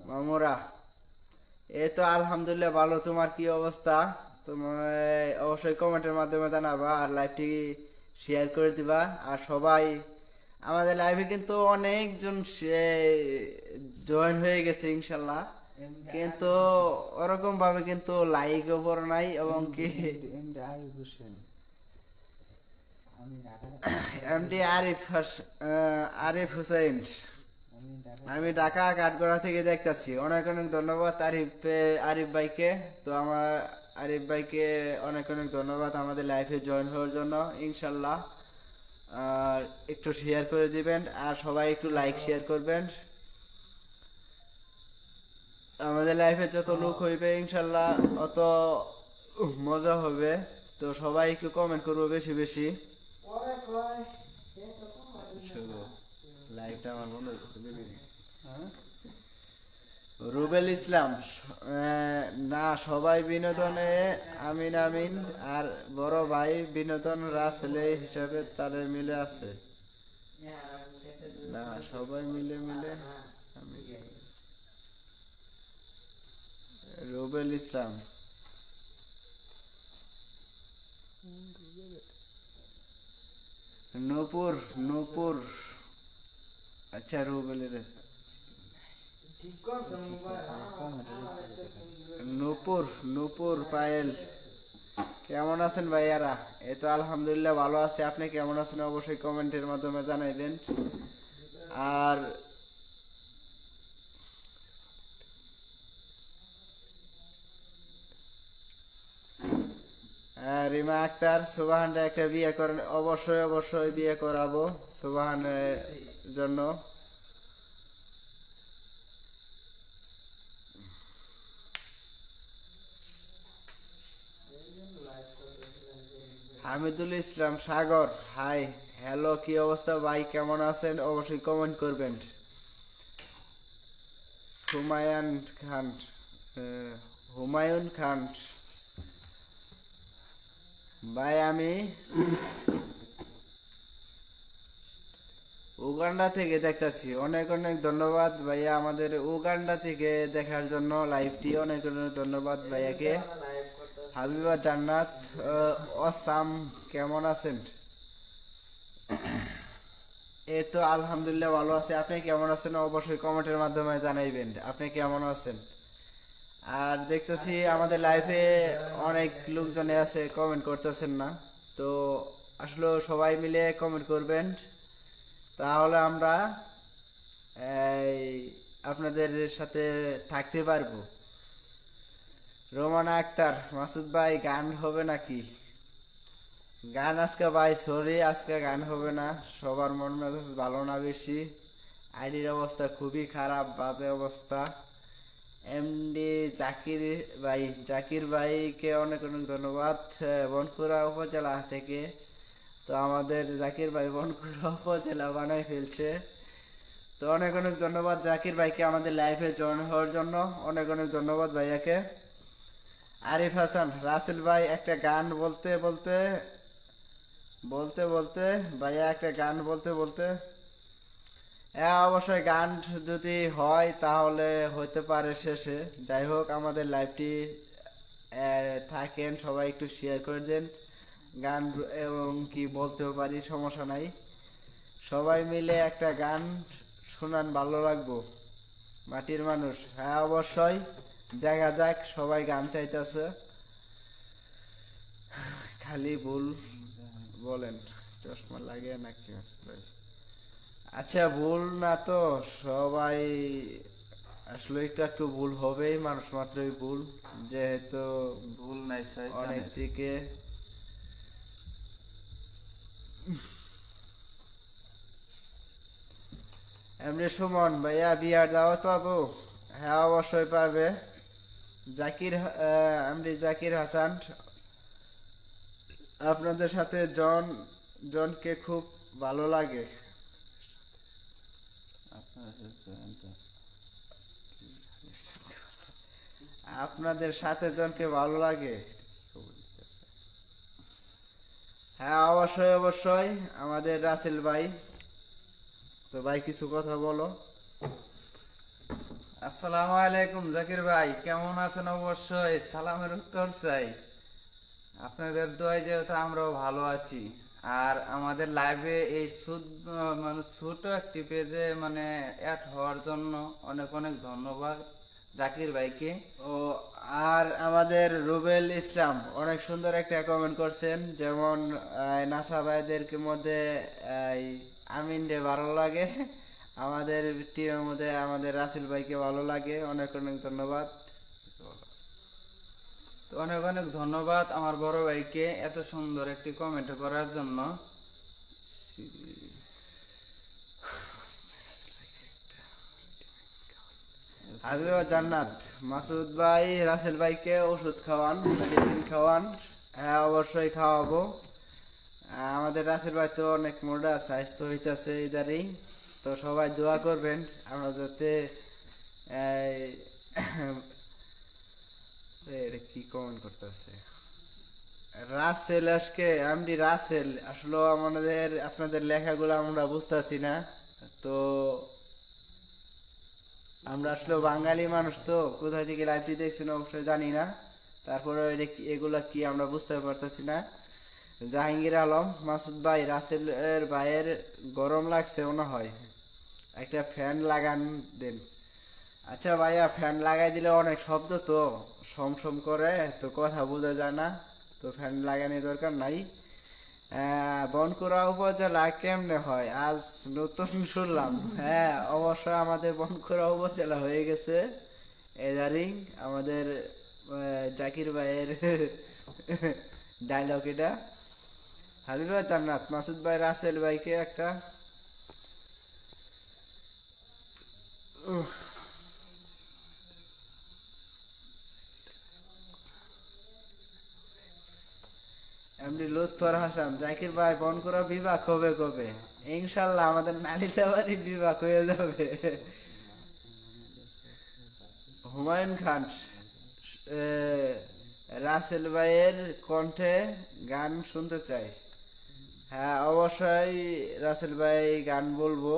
মামুরা? এই তো আলহামদুলিল্লাহ ভালো, তোমার কি অবস্থা? তোমার অবশ্যই কমেন্টের মাধ্যমে জানাবা, আর লাইভটি শেয়ার করে দিবা। আর সবাই আমাদের লাইভে কিন্তু অনেকজন জয়েন হয়ে গেছে ইনশাল্লাহ, কিন্তু ওরকম ভাবে কিন্তু লাইক ওপর নাই, এবং কি এমডি আরিফ হুসাইন, আমি ঢাকা কাঠগড়া থেকে দেখতেছি। অনেক অনেক ধন্যবাদ আরিফ ভাইকে। তো আমার আরিফ ভাইকে অনেক অনেক ধন্যবাদ আমাদের লাইফে জয়েন হওয়ার জন্য। ইনশাল্লাহ আর একটু শেয়ার করে দিবেন, আর সবাই একটু লাইক শেয়ার করবেন। আমাদের লাইফে যত লোক হইবে ইনশাল্লাহ অত মজা হবে। তো সবাই একটু কমেন্ট করবো বেশি বেশি। লাইভটা আমার মনে রুবেল ইসলাম, না সবাই বিনোদনে আমিন আমিন, আর বড় ভাই বিনোদন ছেলে হিসাবে তাদের মিলে আছে। না সবাই মিলে মিলে রুবেল ইসলাম, নূপুর, নূপুর, আচ্ছা রুবেলের নূপুর, নূপুর পায়েল, কেমন আছেন ভাইয়ারা? এই তো আলহামদুলিল্লাহ ভালো আছে। আপনি কেমন আছেন অবশ্যই কমেন্টের মাধ্যমে জানাইবেন। আর রিমা আক্তার, সুবাহানটা একটা বিয়ে করেন, অবশ্যই অবশ্যই বিয়ে করাবো সুবাহানের জন্য। হামিদুল ইসলাম সাগর, হাই হ্যালো, কি অবস্থা ভাই, কেমন আছেন? অবশ্যই কমেন্ট করবেন। সুমায়ান খান, হুমায়ুন খান ভাই, আমি উগান্ডা থেকে দেখতেছি। অনেক অনেক ধন্যবাদ ভাইয়া আমাদের উগান্ডা থেকে দেখার জন্য লাইভটি। অনেক অনেক ধন্যবাদ ভাইয়াকে। হাবিবা জান্নাত, অসাম, কেমন আছেন? এই তো আলহামদুলিল্লাহ ভালো আছে। আপনি কেমন আছেন অবশ্যই কমেন্টের মাধ্যমে জানাইবেন আপনি কেমন আছেন। আর দেখতেছি আমাদের লাইভে অনেক লোকজন আছে, কমেন্ট করতেছেন না। তো আসলে সবাই মিলে কমেন্ট করবেন, তাহলে আমরা এই আপনাদের সাথে থাকতে পারবো। রোমানা আক্তার, মাসুদ ভাই গান হবে নাকি? গান আজকে ভাই সরি, আজকে গান হবে না, সবার মন মেজাজ ভালো না বেশি। আইডির অবস্থা খুবই খারাপ, বাজে অবস্থা। এমডি জাকির ভাইকে অনেক অনেক ধন্যবাদ, বনকুড়া উপজেলা থেকে। তো আমাদের জাকির ভাই বনকুড়া উপজেলা বানাই ফেলছে। তো অনেক অনেক ধন্যবাদ জাকির ভাইকে আমাদের লাইফে জয়েন হওয়ার জন্য, অনেক অনেক ধন্যবাদ ভাইয়াকে। আরিফ হাসান, রাসেল ভাই একটা গান বলতে বলতে বলতে বলতে ভাইয়া একটা গান বলতে বলতে, হ্যাঁ অবশ্যই গান যদি হয় তাহলে হতে পারে শেষে। যাই হোক, আমাদের লাইভটি থাকেন সবাই একটু শেয়ার করে দেন গান, এবং কি বলতেও পারি, সমস্যা নাই। সবাই মিলে একটা গান শোনান, ভালো লাগবো। মাটির মানুষ, হ্যাঁ অবশ্যই, দেখা যাক। সবাই গান চাইতেছে, খালি ভুল বলেন। চশমা লাগে নাকি ভাই? আচ্ছা, ভুল না তো, সবাই আসলে একটু একটু ভুল হবেই, মানুষ মাত্রই ভুল, যেহেতু ভুল নাই অনেক শয়তানের। দিকে। এমনি সুমন ভাইয়া বিয়ার দাওয়াত পাবো? হ্যাঁ অবশ্যই পাবে। এমনি জাকির হাসান, আপনাদের সাথে জনকে খুব ভালো লাগে। আপনাদের সাথে জনকে ভালো লাগে। হ্যাঁ অবশ্যই অবশ্যই, আমাদের রাসেল ভাই। তো ভাই কিছু কথা বলো। আসসালামু আলাইকুম জাকির ভাই, কেমন আছেন? অবশ্যই সালামের উত্তর চাই। আপনাদের দোয়ায় যেহেতু আমরাও ভালো আছি। আর আমাদের লাইভে এই মানে ছোট একটি পেজে মানে অ্যাড হওয়ার জন্য অনেক অনেক ধন্যবাদ জাকির ভাইকে। ও, আর আমাদের রুবেল ইসলাম অনেক সুন্দর একটা কমেন্ট করছেন, যেমন নাসা ভাইদেরকে মধ্যে এই আমিন রে ভালো লাগে, আমাদের টিমের মধ্যে আমাদের রাসেল ভাইকে ভালো লাগে। অনেক অনেক ধন্যবাদ। তো অনেক অনেক ধন্যবাদ আমার বড় ভাইকে এত সুন্দর একটি কমেন্ট করার জন্য। হাবিবা জান্নাত, মাসুদ ভাই রাসেল ভাইকে ওষুধ খাওয়ান, মেডিসিন খাওয়ান। হ্যাঁ অবশ্যই খাওয়াবো। আমাদের রাসেল ভাই তো অনেক মোটা, স্বাস্থ্য হইতেছে ইদারিং। তো সবাই দোয়া করবেন আমরা যাতে এই- এটা কি কমেন্ট করতেছে রাসেল আজকে, এমডি রাসেল, আসলে আমাদের আপনাদের লেখাগুলো আমরা বুঝতেছি না। তো আমরা আসলে বাঙালি মানুষ, তো কোথায় থেকে লাইভটি দেখছেন অবশ্যই জানি না। তারপরে এগুলা কি আমরা বুঝতে পারতেছি না। জাহাঙ্গীর আলম, মাসুদ ভাই রাসেল এর ভাইয়ের গরম লাগছে মনে হয়, একটা ফ্যান লাগান দেন। আচ্ছা ভাইয়া, ফ্যান লাগাই দিলে অনেক শব্দ তো, সম করে, তো কথা বোঝা যায় না। তো ফ্যান লাগানোর দরকার নাই। বনকুড়া উপজেলা কেমনে হয় আজ নতুন শুনলাম। হ্যাঁ অবশ্যই, আমাদের বনকুড়া উপজেলা হয়ে গেছে এদারিং। আমাদের জাকির ভাইয়ের ডায়লগ এটা। হাবিবা জান্নাত, মাসুদ ভাই রাসেল ভাইকে একটা এমনি লুৎফর হাসান, জাকির ভাই বনকুড়া বিভাগ হবে কবে? ইনশাল্লাহ আমাদের নালিতাবাড়ি বিভাগ হয়ে যাবে। হুমায়ুন খান, এ, রাসেল ভাইয়ের কণ্ঠে গান শুনতে চাই। হ্যাঁ অবশ্যই রাসেল ভাই গান বলবো।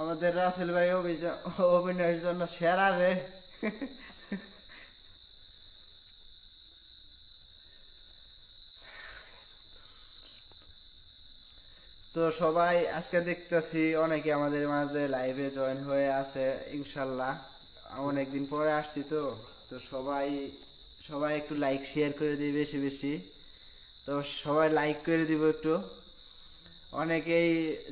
আমাদের রাসেল ভাই অভিনয়ের জন্য সেরা রে। তো সবাই আজকে দেখতেছি অনেকে আমাদের মাঝে লাইভে জয়েন হয়ে আছে, ইনশাল্লাহ। অনেকদিন পরে আসছি তো। তো সবাই সবাই একটু লাইক শেয়ার করে দিই বেশি বেশি। তো সবাই লাইক করে দিব একটু। অনেকেই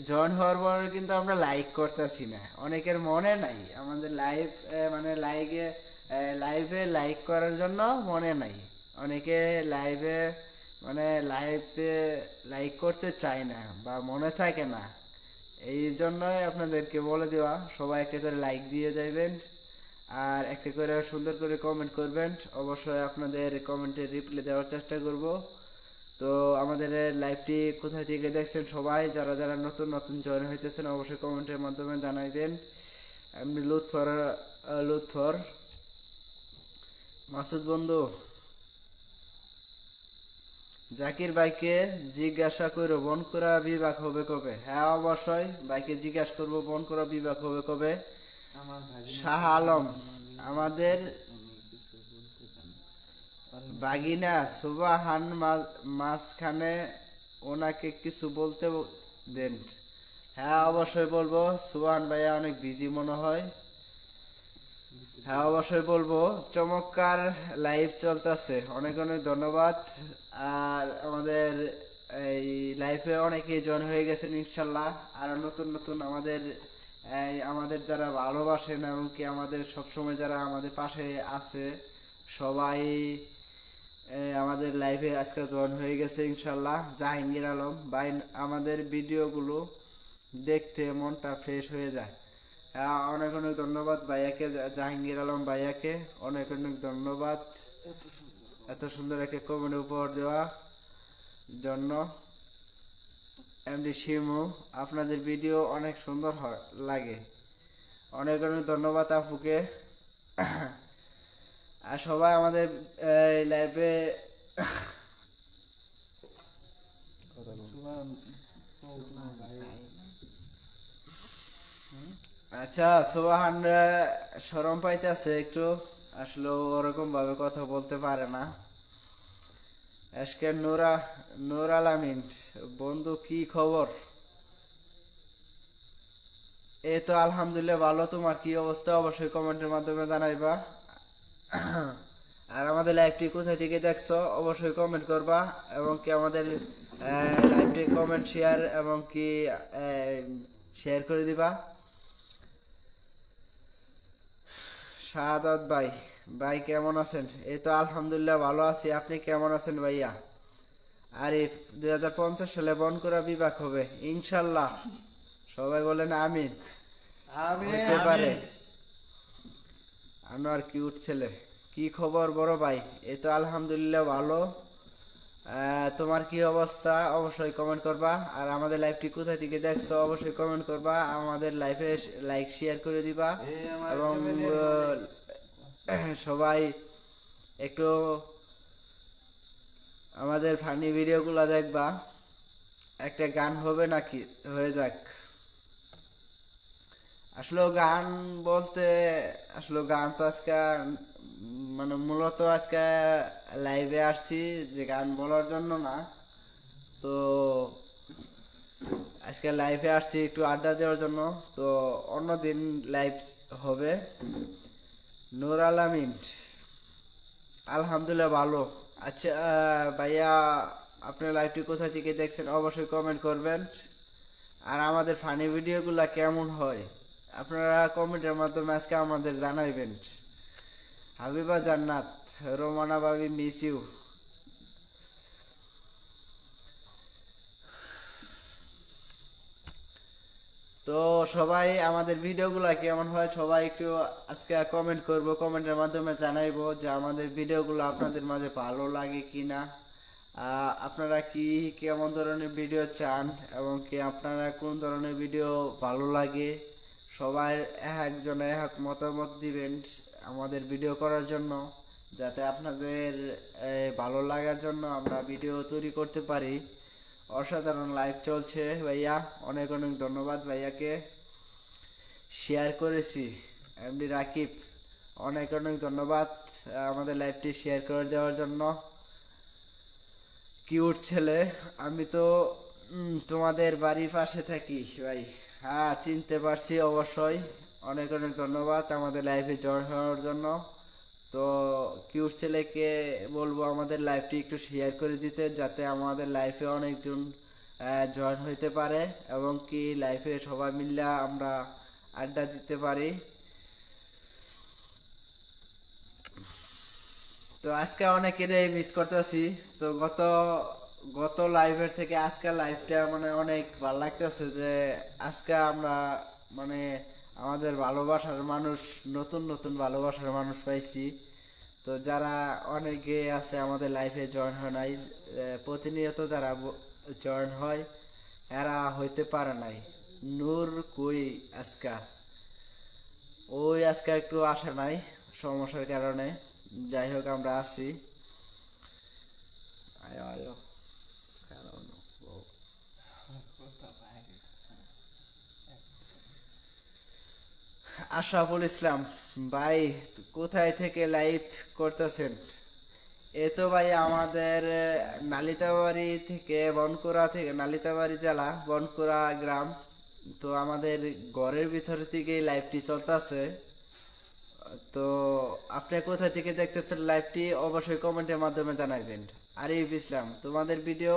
জয়েন হওয়ার পর কিন্তু আমরা লাইক করতেছি না, অনেকের মনে নাই আমাদের লাইভ মানে লাইভে লাইক করার জন্য মনে নাই। অনেকে লাইভে মানে লাইভে লাইক করতে চায় না বা মনে থাকে না। এই জন্যই আপনাদেরকে বলে দেওয়া, সবাই একটা করে লাইক দিয়ে যাইবেন আর একটা করে সুন্দর করে কমেন্ট করবেন। অবশ্যই আপনাদের কমেন্টে রিপ্লাই দেওয়ার চেষ্টা করব। তো আমাদের লাইভটি কোথায় থেকে দেখছেন সবাই যারা যারা নতুন নতুন জয়েন হইতেছেন অবশ্যই কমেন্টের মাধ্যমে জানাইবেন। এমনি লুৎফর মাসুদ বন্ধু, জাকির ভাইকে জিজ্ঞাসা করো বনকুড়া বিভাগ হবে কবে? হ্যাঁ অবশ্যই ভাইকে জিজ্ঞাসা করবো বনকুড়া বিভাগ হবে কবে। শাহ আলম, আমাদের বাগিনা সুবাহান মাঝখানে ওনাকে কিছু বলতে দেন। হ্যাঁ অবশ্যই বলবো, সুবাহান ভাইয়া অনেক বিজি মনে হয়। হ্যাঁ অবশ্যই বলবো, চমৎকার লাইভ চলতেছে, অনেক অনেক ধন্যবাদ। আর আমাদের এই লাইফে অনেকেই জয়েন হয়ে গেছেন ইনশাল্লাহ। আর নতুন নতুন আমাদের যারা ভালোবাসেন এমনকি আমাদের সবসময় যারা আমাদের পাশে আছে সবাই আমাদের লাইভে আজকে জয়েন হয়ে গেছে ইনশাল্লাহ। জাহাঙ্গীর আলম ভাই, আমাদের ভিডিওগুলো দেখতে মনটা ফ্রেশ হয়ে যায়। অনেক অনেক ধন্যবাদ ভাইয়াকে, জাহাঙ্গীর আলম ভাইয়াকে অনেক অনেক ধন্যবাদ এত সুন্দর একটা কমেন্ট উপহার দেওয়ার জন্য। এমডি শিমু, আপনাদের ভিডিও অনেক সুন্দর লাগে, অনেক অনেক ধন্যবাদ আপুকে। আর সবাই আমাদের লাইভে আচ্ছা সুবাহান শরম পাইতেছে একটু, আসলে ওরকম ভাবে কথা বলতে পারে না। আজকে নূর আলামিন বন্ধু, কি খবর? এই তো আলহামদুলিল্লাহ ভালো, তোমার কি অবস্থা অবশ্যই কমেন্টের মাধ্যমে জানাইবা। আর আমাদের লাইভটি কোথা থেকে দেখছো অবশ্যই কমেন্ট করবা, এবং কি আমাদের লাইভটি কমেন্ট শেয়ার এবং কি শেয়ার করে দিবা। শাহাদাত ভাই, ভাই কেমন আছেন? এই তো আলহামদুলিল্লাহ ভালো আছি, আপনি কেমন আছেন ভাইয়া? আরিফ, 2050 সালে বনকুড়া বিভাগ হবে ইনশাল্লাহ, সবাই বলেন আমিন। হতে পারে। আনোয়ার কিউট ছেলে, কি খবর বড় ভাই? এই তো আলহামদুলিল্লাহ ভালো। তোমার কি অবস্থা অবশ্যই কমেন্ট করবা। আর আমাদের লাইভটি কোথা থেকে দেখছো অবশ্যই কমেন্ট করবা, আমাদের লাইভে লাইক শেয়ার করে দিবা, এবং সবাই একটু আমাদের ফানি ভিডিওগুলো দেখবা। একটা গান হবে নাকি? হয়ে যাক। আসলে গান বলতে, আসলে গান তো আজকে মানে মূলত আজকে লাইভে আসছি যে গান বলার জন্য না, তো আজকে লাইভে আসছি একটু আড্ডা দেওয়ার জন্য। তো অন্যদিন লাইভ হবে। নূর আলামিন, আলহামদুলিল্লাহ ভালো। আচ্ছা ভাইয়া, আপনার লাইভটি কোথা থেকে দেখছেন অবশ্যই কমেন্ট করবেন। আর আমাদের ফানি ভিডিওগুলা কেমন হয় আপনারা কমেন্টের মাধ্যমে আজকে আমাদের জানাইবেন। হাবিবা জান্নাত, রোমানা ভাবি, মিস ইউ। তো সবাই আমাদের ভিডিওগুলা কেমন হয় সবাই একটু আজকে কমেন্ট করব, কমেন্টের মাধ্যমে জানাইবো যে আমাদের ভিডিওগুলো আপনাদের মাঝে ভালো লাগে কিনা, আপনারা কি কেমন ধরনের ভিডিও চান এবং কি আপনারা কোন ধরনের ভিডিও ভালো লাগে। সবাই একজনের এক মতামত দিবেন আমাদের ভিডিও করার জন্য, যাতে আপনাদের ভালো লাগার জন্য আমরা ভিডিও তৈরি করতে পারি। অসাধারণ লাইভ চলছে ভাইয়া, অনেক অনেক ধন্যবাদ ভাইয়াকে। শেয়ার করেছি এমডি রাকিব, অনেক অনেক ধন্যবাদ আমাদের লাইভটি শেয়ার করে দেওয়ার জন্য। কিউট ছেলে, আমি তো তোমাদের বাড়ির পাশে থাকি ভাই। হ্যাঁ চিনতে পারছি অবশ্যই, অনেক অনেক ধন্যবাদ আমাদের লাইভে জয়েন হওয়ার জন্য। তো কিউট ছেলেকে বলবো আমাদের লাইভটি একটু শেয়ার করে দিতে, যাতে আমাদের লাইফে অনেকজন জয়েন হইতে পারে এবং কি লাইফে সবাই মিলে আমরা আড্ডা দিতে পারি। তো আজকে অনেকেরই মিস করতেছি। তো গত গত লাইভের থেকে আজকের লাইভটা মানে অনেক ভালো লাগতেছে, যে আজকে আমরা মানে আমাদের ভালোবাসার মানুষ, নতুন নতুন ভালোবাসার মানুষ পাইছি। তো যারা অনেকে আছে আমাদের লাইফে জয়েন হয় নাই, প্রতিনিয়ত যারা জয়েন হয় এরা হইতে পারে নাই। নূর কই আজকা, ওই আজকে একটু আসে নাই সমস্যার কারণে। যাই হোক আমরা আছি। আয়ো আয়ো কারণ আশরাফুল ইসলাম ভাই, কোথায় থেকে লাইভ করতেছেন? এ তো ভাই আমাদের নালিতাবাড়ি থেকে, বনকুড়া থেকে, নালিতাবাড়ি জেলা বনকুড়া গ্রাম। তো আমাদের ঘরের ভিতর থেকে লাইভটি চলতেছে। তো আপনি কোথা থেকে দেখতেছেন লাইভটি অবশ্যই কমেন্টের মাধ্যমে জানাবেন। আরিফ ইসলাম, তোমাদের ভিডিও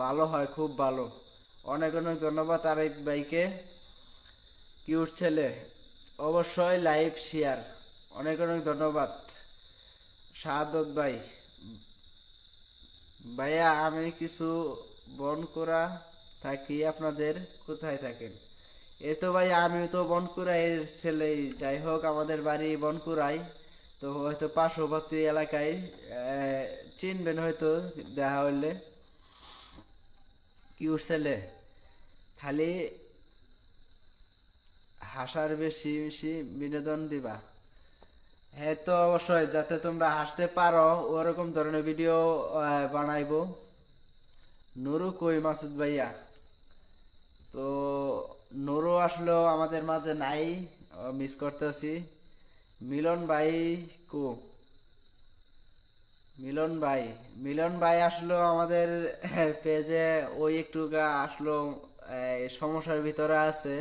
ভালো হয়, খুব ভালো। অনেক অনেক ধন্যবাদ আরিফ ভাইকে। কিউট ছেলে, অবশ্যই লাইভ শেয়ার, অনেক অনেক ধন্যবাদ। শাহাদত ভাই, ভাইয়া আমি কিছু বনকুড়া থাকি, আপনাদের কোথায় থাকেন? এ তো ভাই আমিও তো বনকুড়াইয়ের ছেলেই। যাই হোক আমাদের বাড়ি বনকুড়াই। তো হয়তো পার্শ্ববর্তী এলাকায় চিনবেন হয়তো দেখা হইলে। কিউট ছেলে, খালি হাসার বেশি বেশি বিনোদন দিবা। হ্যাঁ তো অবশ্যই, যাতে তোমরা হাসতে পারো ওরকম ধরনের ভিডিও বানাইবো। নুরু কই মাসুদ ভাইয়া? তো নুরু আসলেও আমাদের মাঝে নাই, মিস করতেছি। মিলন ভাই কো? মিলন ভাই, মিলন ভাই আসলো আমাদের পেজে ওই একটু আসলো সমস্যার ভিতরে আছে।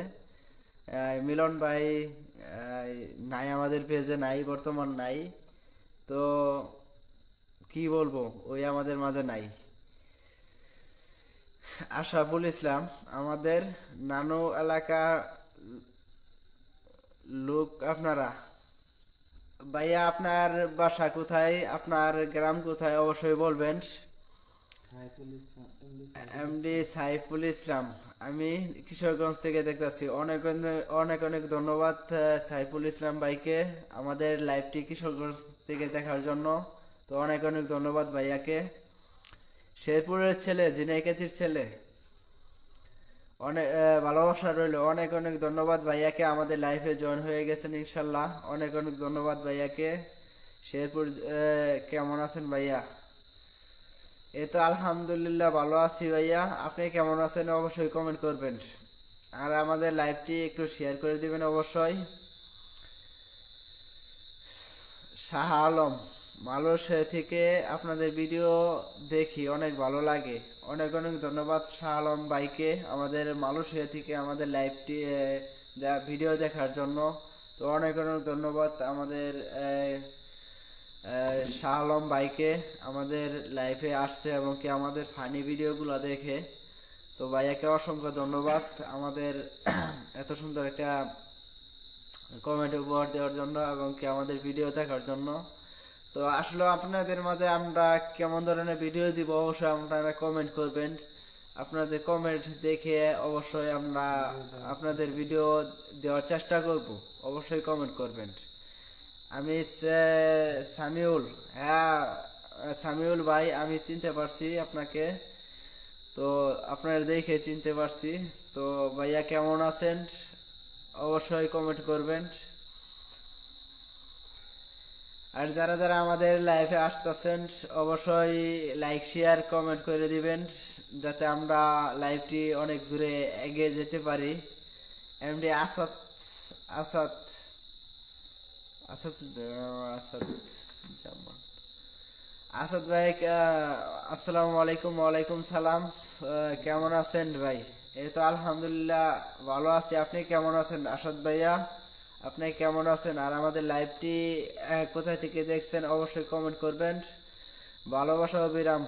মিলন ভাই নাই, আমাদের পেজে নাই, বর্তমান নাই। তো কি বলবো, ওই আমাদের মাঝে নাই। আশরাফুল ইসলাম, আমাদের নানু এলাকা লোক আপনারা। ভাইয়া আপনার বাসা কোথায়, আপনার গ্রাম কোথায় অবশ্যই বলবেন। এমডি সাইফুল ইসলাম, আমি কিশোরগঞ্জ থেকে দেখতেছি। অনেক অনেক অনেক ধন্যবাদ সাইফুল ইসলাম ভাইকে আমাদের লাইভটি কিশোরগঞ্জ থেকে দেখার জন্য। তো অনেক অনেক ধন্যবাদ ভাইয়াকে। শেরপুরের ছেলে, ঝিনাইগাতীর ছেলে, অনেক ভালোবাসা রইল। অনেক অনেক ধন্যবাদ ভাইয়াকে, আমাদের লাইফে জয়েন হয়ে গেছেন ইনশাল্লাহ। অনেক অনেক ধন্যবাদ ভাইয়াকে। শেরপুর কেমন আছেন ভাইয়া? এই তো আলহামদুলিল্লাহ ভালো আছি ভাইয়া। আপনি কেমন আছেন অবশ্যই কমেন্ট করবেন, আর আমাদের লাইভটি একটু শেয়ার করে দিবেন অবশ্যই। শাহ আলম, মালয়েশিয়া থেকে আপনাদের ভিডিও দেখি, অনেক ভালো লাগে। অনেক অনেক ধন্যবাদ শাহ আলম ভাইকে আমাদের মালয়েশিয়া থেকে আমাদের লাইভটি ভিডিও দেখার জন্য। তো অনেক অনেক ধন্যবাদ আমাদের শাহ আলম ভাইকে, আমাদের লাইফে আসছে এবং কি আমাদের ফানি ভিডিওগুলো দেখে। তো ভাইয়াকে অসংখ্য ধন্যবাদ আমাদের এত সুন্দর একটা কমেন্ট উপহার দেওয়ার জন্য এবং কি আমাদের ভিডিও দেখার জন্য। তো আসলে আপনাদের মাঝে আমরা কেমন ধরনের ভিডিও দিব অবশ্যই আপনারা কমেন্ট করবেন। আপনাদের কমেন্ট দেখে অবশ্যই আমরা আপনাদের ভিডিও দেওয়ার চেষ্টা করব, অবশ্যই কমেন্ট করবেন। আমি সামিউল, হ্যাঁ সামিউল ভাই, আমি চিনতে পারছি আপনাকে। তো আপনার দেখে চিনতে পারছি। তো ভাইয়া কেমন আছেন অবশ্যই কমেন্ট করবেন। আর যারা যারা আমাদের লাইভে আসতেছেন অবশ্যই লাইক শেয়ার কমেন্ট করে দিবেন, যাতে আমরা লাইভটি অনেক দূরে এগিয়ে যেতে পারি। এমডি আসাদ, আসাদ আসাদ আসাদ জামান, আসাদ ভাই আসসালামু আলাইকুম। ওয়ালাইকুম সালাম। কেমন আছেন ভাই? এই তো আলহামদুলিল্লাহ ভালো আছি। আপনি কেমন আছেন আসাদ ভাইয়া? আপনি কেমন আছেন? আর আমাদের লাইভটি কোথায় থেকে দেখছেন অবশ্যই কমেন্ট করবেন। ভালোবাসা ও বিরাম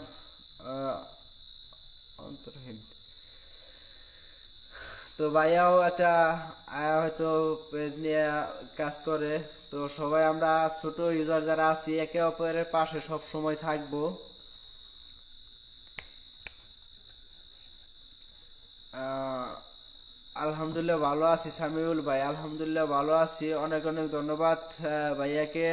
অন্তরহীন। তো ভাইয়াও একটা হয়তো পেজ নিয়ে কাজ করে। তো সবাই আমরা ছোট ইউজার যারা আছি একে অপরের পাশে সব সময় থাকবো। আলহামদুলিল্লাহ ভালো আছি সামিউল ভাই, আলহামদুলিল্লাহ ভালো আছি। অনেক অনেক ধন্যবাদ ভাইয়াকে।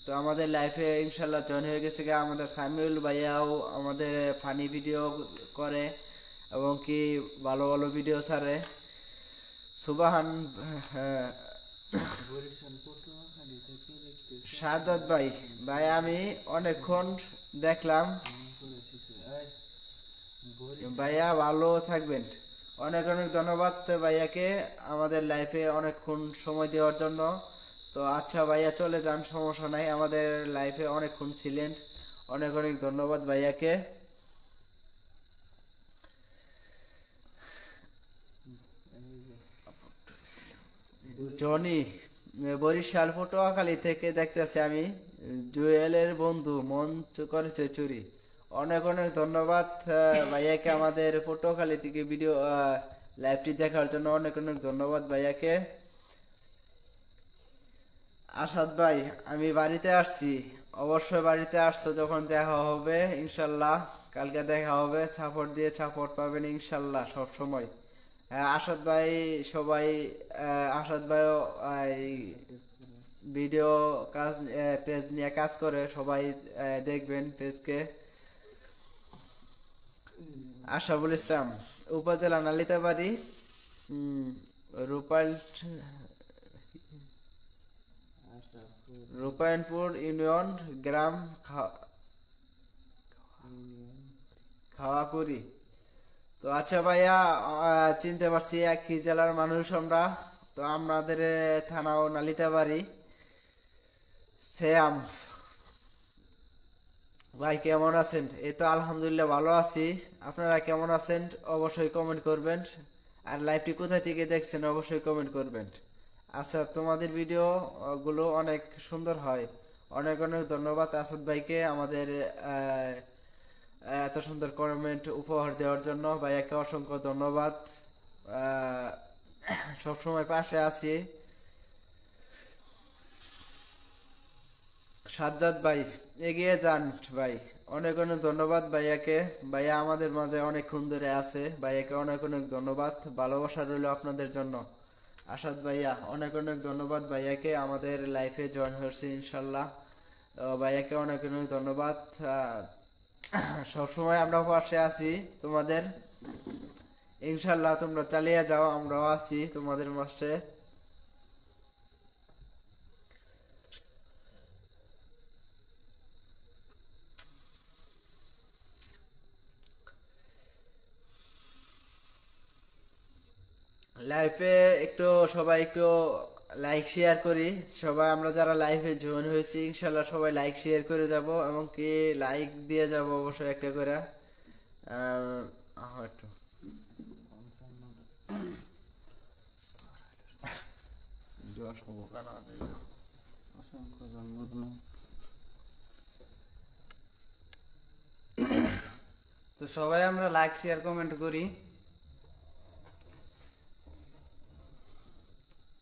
তো আমাদের লাইফে ইনশাল্লাহ জয়েন হয়ে গেছে আমাদের সামিউল ভাইয়াও আমাদের ফানি ভিডিও করে এবং কি ভালো ভালো ভিডিও ছাড়ে। সুবাহান সাজ্জাদ ভাই, ভাই আমি অনেকক্ষণ দেখলাম ভাইয়া, ভালো থাকবেন। অনেক অনেক ধন্যবাদ ভাইয়াকে আমাদের লাইফে অনেকক্ষণ সময় দেওয়ার জন্য। তো আচ্ছা ভাইয়া চলে যান, সমস্যা নাই, আমাদের লাইফে অনেকক্ষণ ছিলেন। অনেক অনেক ধন্যবাদ ভাইয়াকে। জনি বরিশাল পটুয়াখালী থেকে দেখতেছি আমি। জুয়েলের বন্ধু মন করেছে চুরি। অনেক অনেক ধন্যবাদ ভাইয়াকে আমাদের পটুয়াখালী থেকে ভিডিও লাইভটি দেখার জন্য। অনেক অনেক ধন্যবাদ ভাইয়াকে। আসাদ ভাই আমি বাড়িতে আসছি, অবশ্যই বাড়িতে আসছো যখন দেখা হবে ইনশাল্লাহ। কালকে দেখা হবে, সাপোর্ট দিয়ে সাপোর্ট পাবেন ইনশাল্লাহ সব সময়। আসাদ ভাই সবাই আসাদ ভাইও ভিডিও কাজ পেজ নিয়ে কাজ করে, সবাই দেখবেন পেজকে। আশাফুল ইসলাম উপজেলা নালিতাবাড়ি, রূপাইল রূপায়ণপুর ইউনিয়ন গ্রাম খাওয়াকুড়ি। তো আচ্ছা ভাইয়া চিনতে পারছি একই জেলার মানুষ আমরা। তো আমাদের থানাও নালিতাবাড়ি। শ্যাম ভাই কেমন আছেন? এই তো আলহামদুলিল্লাহ ভালো আছি। আপনারা কেমন আছেন অবশ্যই কমেন্ট করবেন। আর লাইভটি কোথা থেকে দেখছেন অবশ্যই কমেন্ট করবেন। আচ্ছা তোমাদের ভিডিও গুলো অনেক সুন্দর হয়। অনেক অনেক ধন্যবাদ আসাদ ভাইকে আমাদের এত সুন্দর কমেন্ট উপহার দেওয়ার জন্য। ভাইয়াকে অসংখ্য ধন্যবাদ। সব সময় পাশে আছি। সাজ্জাদ ভাই এগিয়ে যান ভাই। অনেক অনেক ধন্যবাদ ভাইয়াকে। ভাইয়া আমাদের মাঝে অনেকক্ষণ ধরে আছে, ভাইয়াকে অনেক অনেক ধন্যবাদ। ভালোবাসা রইল আপনাদের জন্য। আসাদ ভাইয়া অনেক অনেক ধন্যবাদ ভাইয়াকে, আমাদের লাইফে জয়েন হয়েছে ইনশাল্লাহ। ভাইয়াকে অনেক অনেক ধন্যবাদ। সবসময় আমরা পাশে আছি তোমাদের ইনশাল্লাহ। তোমরা চালিয়ে যাও, আমরাও আছি তোমাদের মাঝে। লাইফে একটু সবাই একটু লাইক শেয়ার করি। সবাই আমরা যারা লাইভে জয়েন হয়েছি ইনশাল্লাহ সবাই লাইক শেয়ার করে যাব এবং কি লাইক দিয়ে যাব অবশ্যই একটা করে। একটু তো সবাই আমরা লাইক শেয়ার কমেন্ট করি।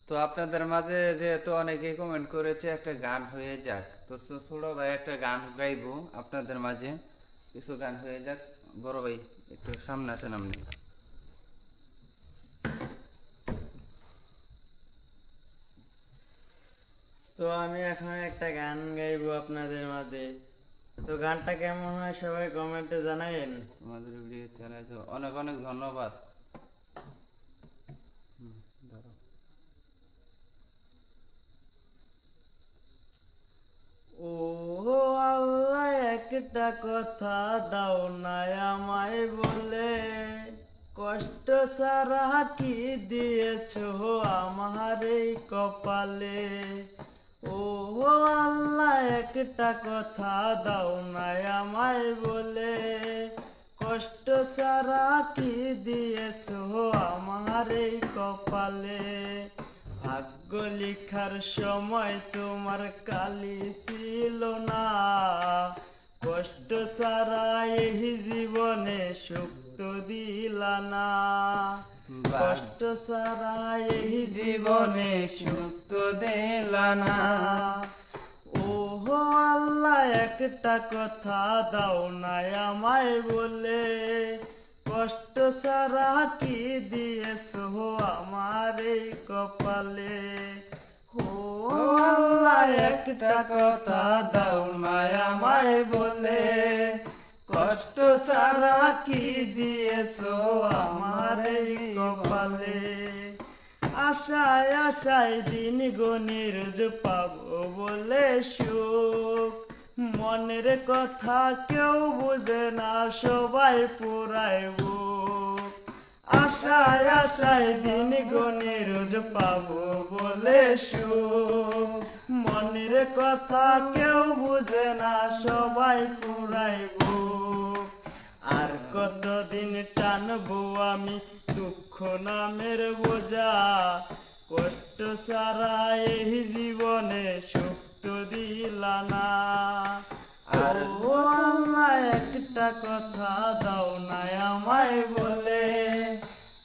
তো আপনাদের মাঝে যেহেতু অনেকেই কমেন্ট করেছে একটা গান হয়ে যাক, তো ছোট ভাই একটা গান গাইবো আপনাদের মাঝে। কিছু গান হয়ে যাক। বড় ভাই একটু সামনে আসেন আপনি। তো আমি এখন একটা গান গাইবো আপনাদের মাঝে। তো গানটা কেমন হয় সবাই কমেন্টে জানাবেন। আমাদের ভিডিও চ্যানেল অনেক অনেক ধন্যবাদ। ও আল্লাহ একটা কথা দাও না আমায় বলে, কষ্ট সারা কি দিয়েছো আমার এই কপালে। ও আল্লাহ একটা কথা দাও না আমায় বলে, কষ্ট সারা কি দিয়েছো আমার এই কপালে। ভাগ্য লিখার সময় তোমার কালি ছিল না, কষ্ট ছাড়া এই জীবনে সুখ তো দিলা না, কষ্ট ছাড়া এই জীবনে সুখ তো দিলা না। ও আল্লাহ একটা কথা দাও না আমায় বলে, কষ্ট ছাড়া কি দিয়েছো আমার এই কপালে। ও আল্লাহ একটা কথা দাও না আমায় বলে, কষ্ট ছাড়া কি দিয়েছো আমার এই কপালে। আশায় আশায় দিন গনি রোজ পাবো বলে সুখ, মনের কথা কেউ বুঝে না সবাই পুরাই বুক। আশায় আশায় দিন গনি রোজ পাবো বলে সুখ, মনের কথা কেউ বুঝে না সবাই পুরাই বুক। আর কতদিন টানবো আমি দুঃখ নামের বোঝা, কষ্ট ছাড়া এই জীবনে সুখ তো দিলা না। আর ও আল্লাহ একটা কথা দাও না আমায় বলে,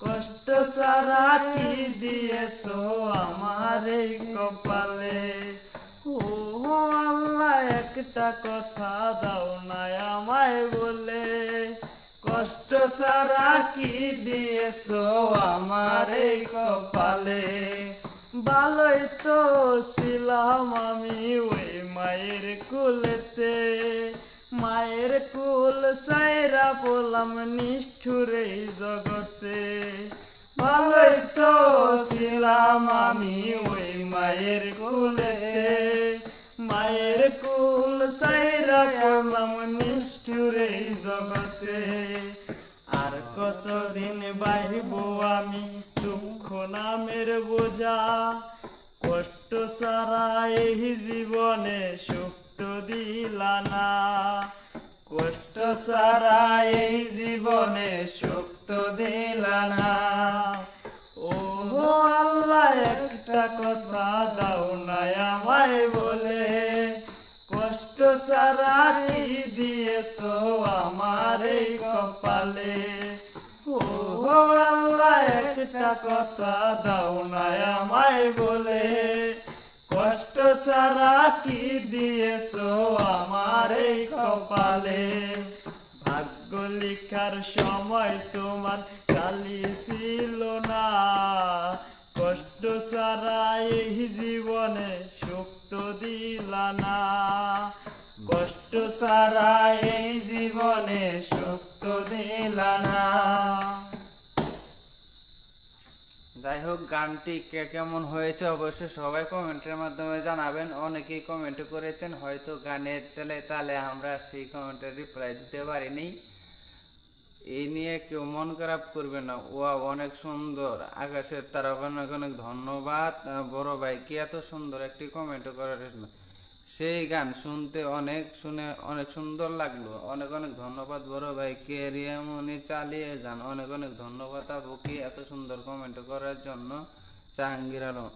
কষ্ট ছাড়া কি দিয়েছো আমার এই কপালে। ও আল্লাহ একটা কথা দাও না আমায় বলে, কষ্ট ছাড়া কি দিয়েছো আমার এই কপালে। ভালোই তো ছিলাম আমি ওই মায়ের কুলেতে, মায়ের কুল সাইরা বললাম নিষ্ঠুর এই জগতে। ভালোই তো ছিলাম আমি ওই মায়ের কুলেতে, মায়ের কুল সাইরা বললাম নিষ্ঠুর এই জগতে। আর কতদিন বাহিব আমি দুঃখ নামের বোঝা, কষ্ট ছাড়া এই জীবনে সুখ তো দিলা না, কষ্ট ছাড়া এই জীবনে সুখ তো দিলা না। ও আল্লাহ একটা কথা দাও না আমায় বলে, কষ্ট ছাড়া কি দিয়েছো আমার এই কপালে। ও আল্লাহ একটা কথা দাও না আমায় বলে, কষ্ট ছাড়া কি দিয়েছো আমার এই কপালে। ভাগ্য লিখার সময় তোমার কালি ছিল না, কষ্ট ছাড়া এই জীবনে সুখ তো দিলা না, কষ্ট ছাড়া এই জীবনে সুখ তো দিলা না। যাই হোক, গানটি কেমন হয়েছে অবশ্যই সবাই কমেন্টের মাধ্যমে জানাবেন। অনেকেই কমেন্ট করেছেন, হয়তো গানের তালে তালে আমরা সেই কমেন্টের রিপ্লাই দিতে পারিনি। এই নিয়ে কেউ মন খারাপ করবে না। ওয়া অনেক সুন্দর, আকাশের তারা অনেক অনেক ধন্যবাদ বড় ভাইকে এত সুন্দর একটি কমেন্ট করার জন্য। সেই গান শুনতে শুনে অনেক সুন্দর লাগলো। অনেক অনেক ধন্যবাদ বড় ভাইকে। রিয়ামনি চালিয়ে যান। অনেক অনেক ধন্যবাদ আপুকে এত সুন্দর কমেন্ট করার জন্য। জাহাঙ্গীর আলম,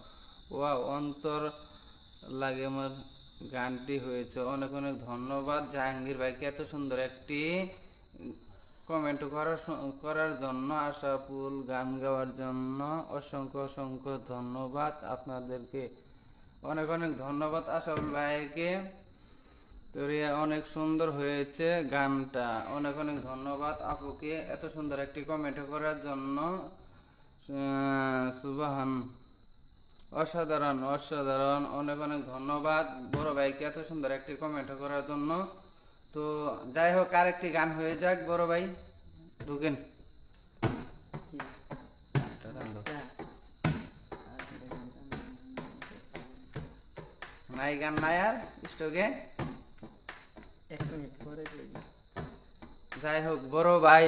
ওয়া অন্তর লাগে আমার গানটি হয়েছে। অনেক অনেক ধন্যবাদ জাহাঙ্গীর ভাইকে এত সুন্দর একটি কমেন্ট করার জন্য। আশাফুল গান গাওয়ার জন্য অসংখ্য অসংখ্য ধন্যবাদ আপনাদেরকে। অনেক অনেক ধন্যবাদ আশাফুল ভাইকে। তো অনেক সুন্দর হয়েছে গানটা। অনেক অনেক ধন্যবাদ আপুকে এত সুন্দর একটি কমেন্ট করার জন্য। সুবহান, অসাধারণ অসাধারণ। অনেক অনেক ধন্যবাদ বড় ভাইকে এত সুন্দর একটি কমেন্ট করার জন্য। তো যাই হোক, আরেকটি গান হয়ে যাক। বড় ভাই ঢুকেন। নাই গান নাই আর স্টকে। 1 মিনিট পরে যাই হোক, বড় ভাই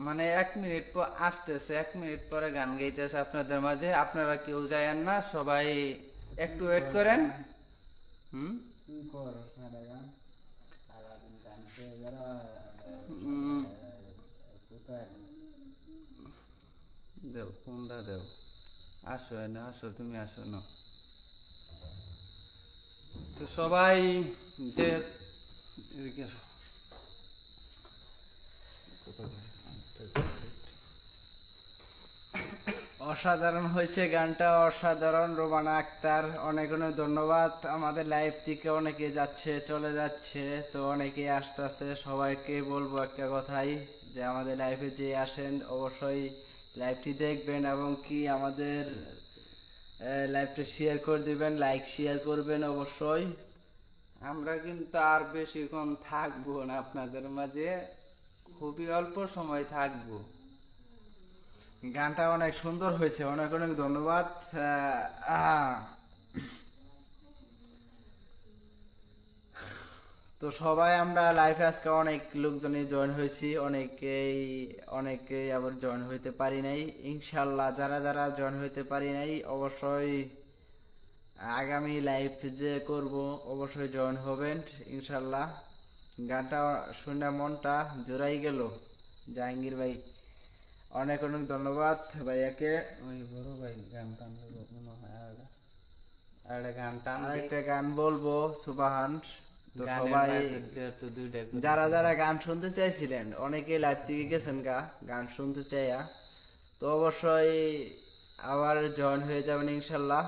মানে 1 মিনিট পর আসতেছে, 1 মিনিট পরে গান গাইতেছে আপনাদের মাঝে। আপনারা কেউ যায়েন না, সবাই একটু ওয়েট করেন। দেও কোনটা দেও। আসো না, আসো, তুমি আসো না। তো সবাই যে এদিকে আসো। অসাধারণ হয়েছে গানটা, অসাধারণ। রোমানা আক্তার, অনেক অনেক ধন্যবাদ। আমাদের লাইভ থেকে অনেকে যাচ্ছে, চলে যাচ্ছে, তো অনেকে আসতেছে। সবাইকে বলবো একটা কথাই, যে আমাদের লাইভে যে আসেন অবশ্যই লাইভটি দেখবেন এবং কি আমাদের লাইভটা শেয়ার করে দিবেন, লাইক শেয়ার করবেন অবশ্যই। আমরা কিন্তু আর বেশিক্ষণ থাকবো না আপনাদের মাঝে, খুবই অল্প সময় থাকবো। গানটা অনেক সুন্দর হয়েছে, অনেক অনেক ধন্যবাদ। তো সবাই আমরা লাইভে আজকে অনেক লোকজনই জয়েন হয়েছি, অনেকেই আবার জয়েন হইতে পারি নাই। ইনশাল্লাহ যারা যারা জয়েন হইতে পারি নাই অবশ্যই আগামী লাইভ যে করব অবশ্যই জয়েন হবেন ইনশাল্লাহ। গানটা শুনে মনটা জোড়াই গেল। জাহাঙ্গীর ভাই, অনেক অনেক ধন্যবাদ ভাইয়াকে। ওই বড় ভাই গান টান মনে হয় আর একটা গান টান আরেকটা গান বলবো, সুবাহান। তো গানের সবাই মাঝে যেহেতু দুইটা করে যারা যারা গান শুনতে চাইছিলেন, অনেকে লাইভ থেকে গেছেন গান শুনতে চাইয়া, তো অবশ্যই আবার জয়েন হয়ে যাবেন ইনশাল্লাহ।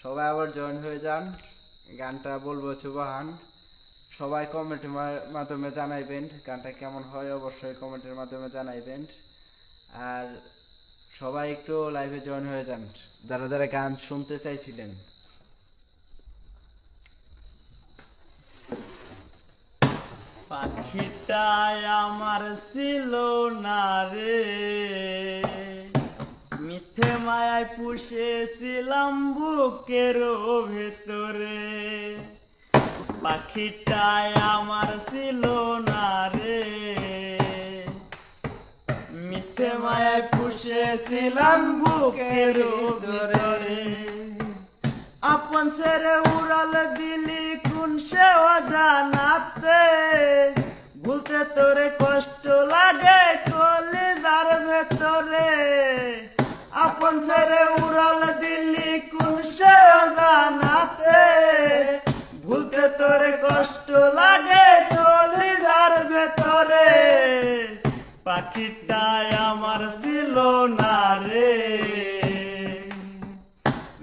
সবাই আবার জয়েন হয়ে যান। গানটা বলবো সুবাহান। সবাই কমেন্টের মাধ্যমে জানাইবেন গানটা কেমন হয়, অবশ্যই কমেন্টের মাধ্যমে জানাইবেন। আর সবাই একটু লাইভে জয়েন হয়ে যান যারা যারা গান শুনতে চাইছিলেন। পাখিটাই আমার ছিল না রে, মিথ্যে মায়ায় পুষেছিলাম বুকের ভেতরে। পাখিটাই আমার ছিল না রে, মিথ্যে মায়ায় পুষেছিলাম বুকের ভেতরে। আপন ছেড়ে উড়াল দিলি কোন সে অজানাতে, ভুলতে তোরে কষ্ট লাগে কলিজার ভেতরে। আপন ছেড়ে উড়াল দিলি কোন সে অজানাতে, ভুলতে তোরে কষ্ট লাগে কলিজার ভেতরে। পাখিটাই আমার ছিল না রে,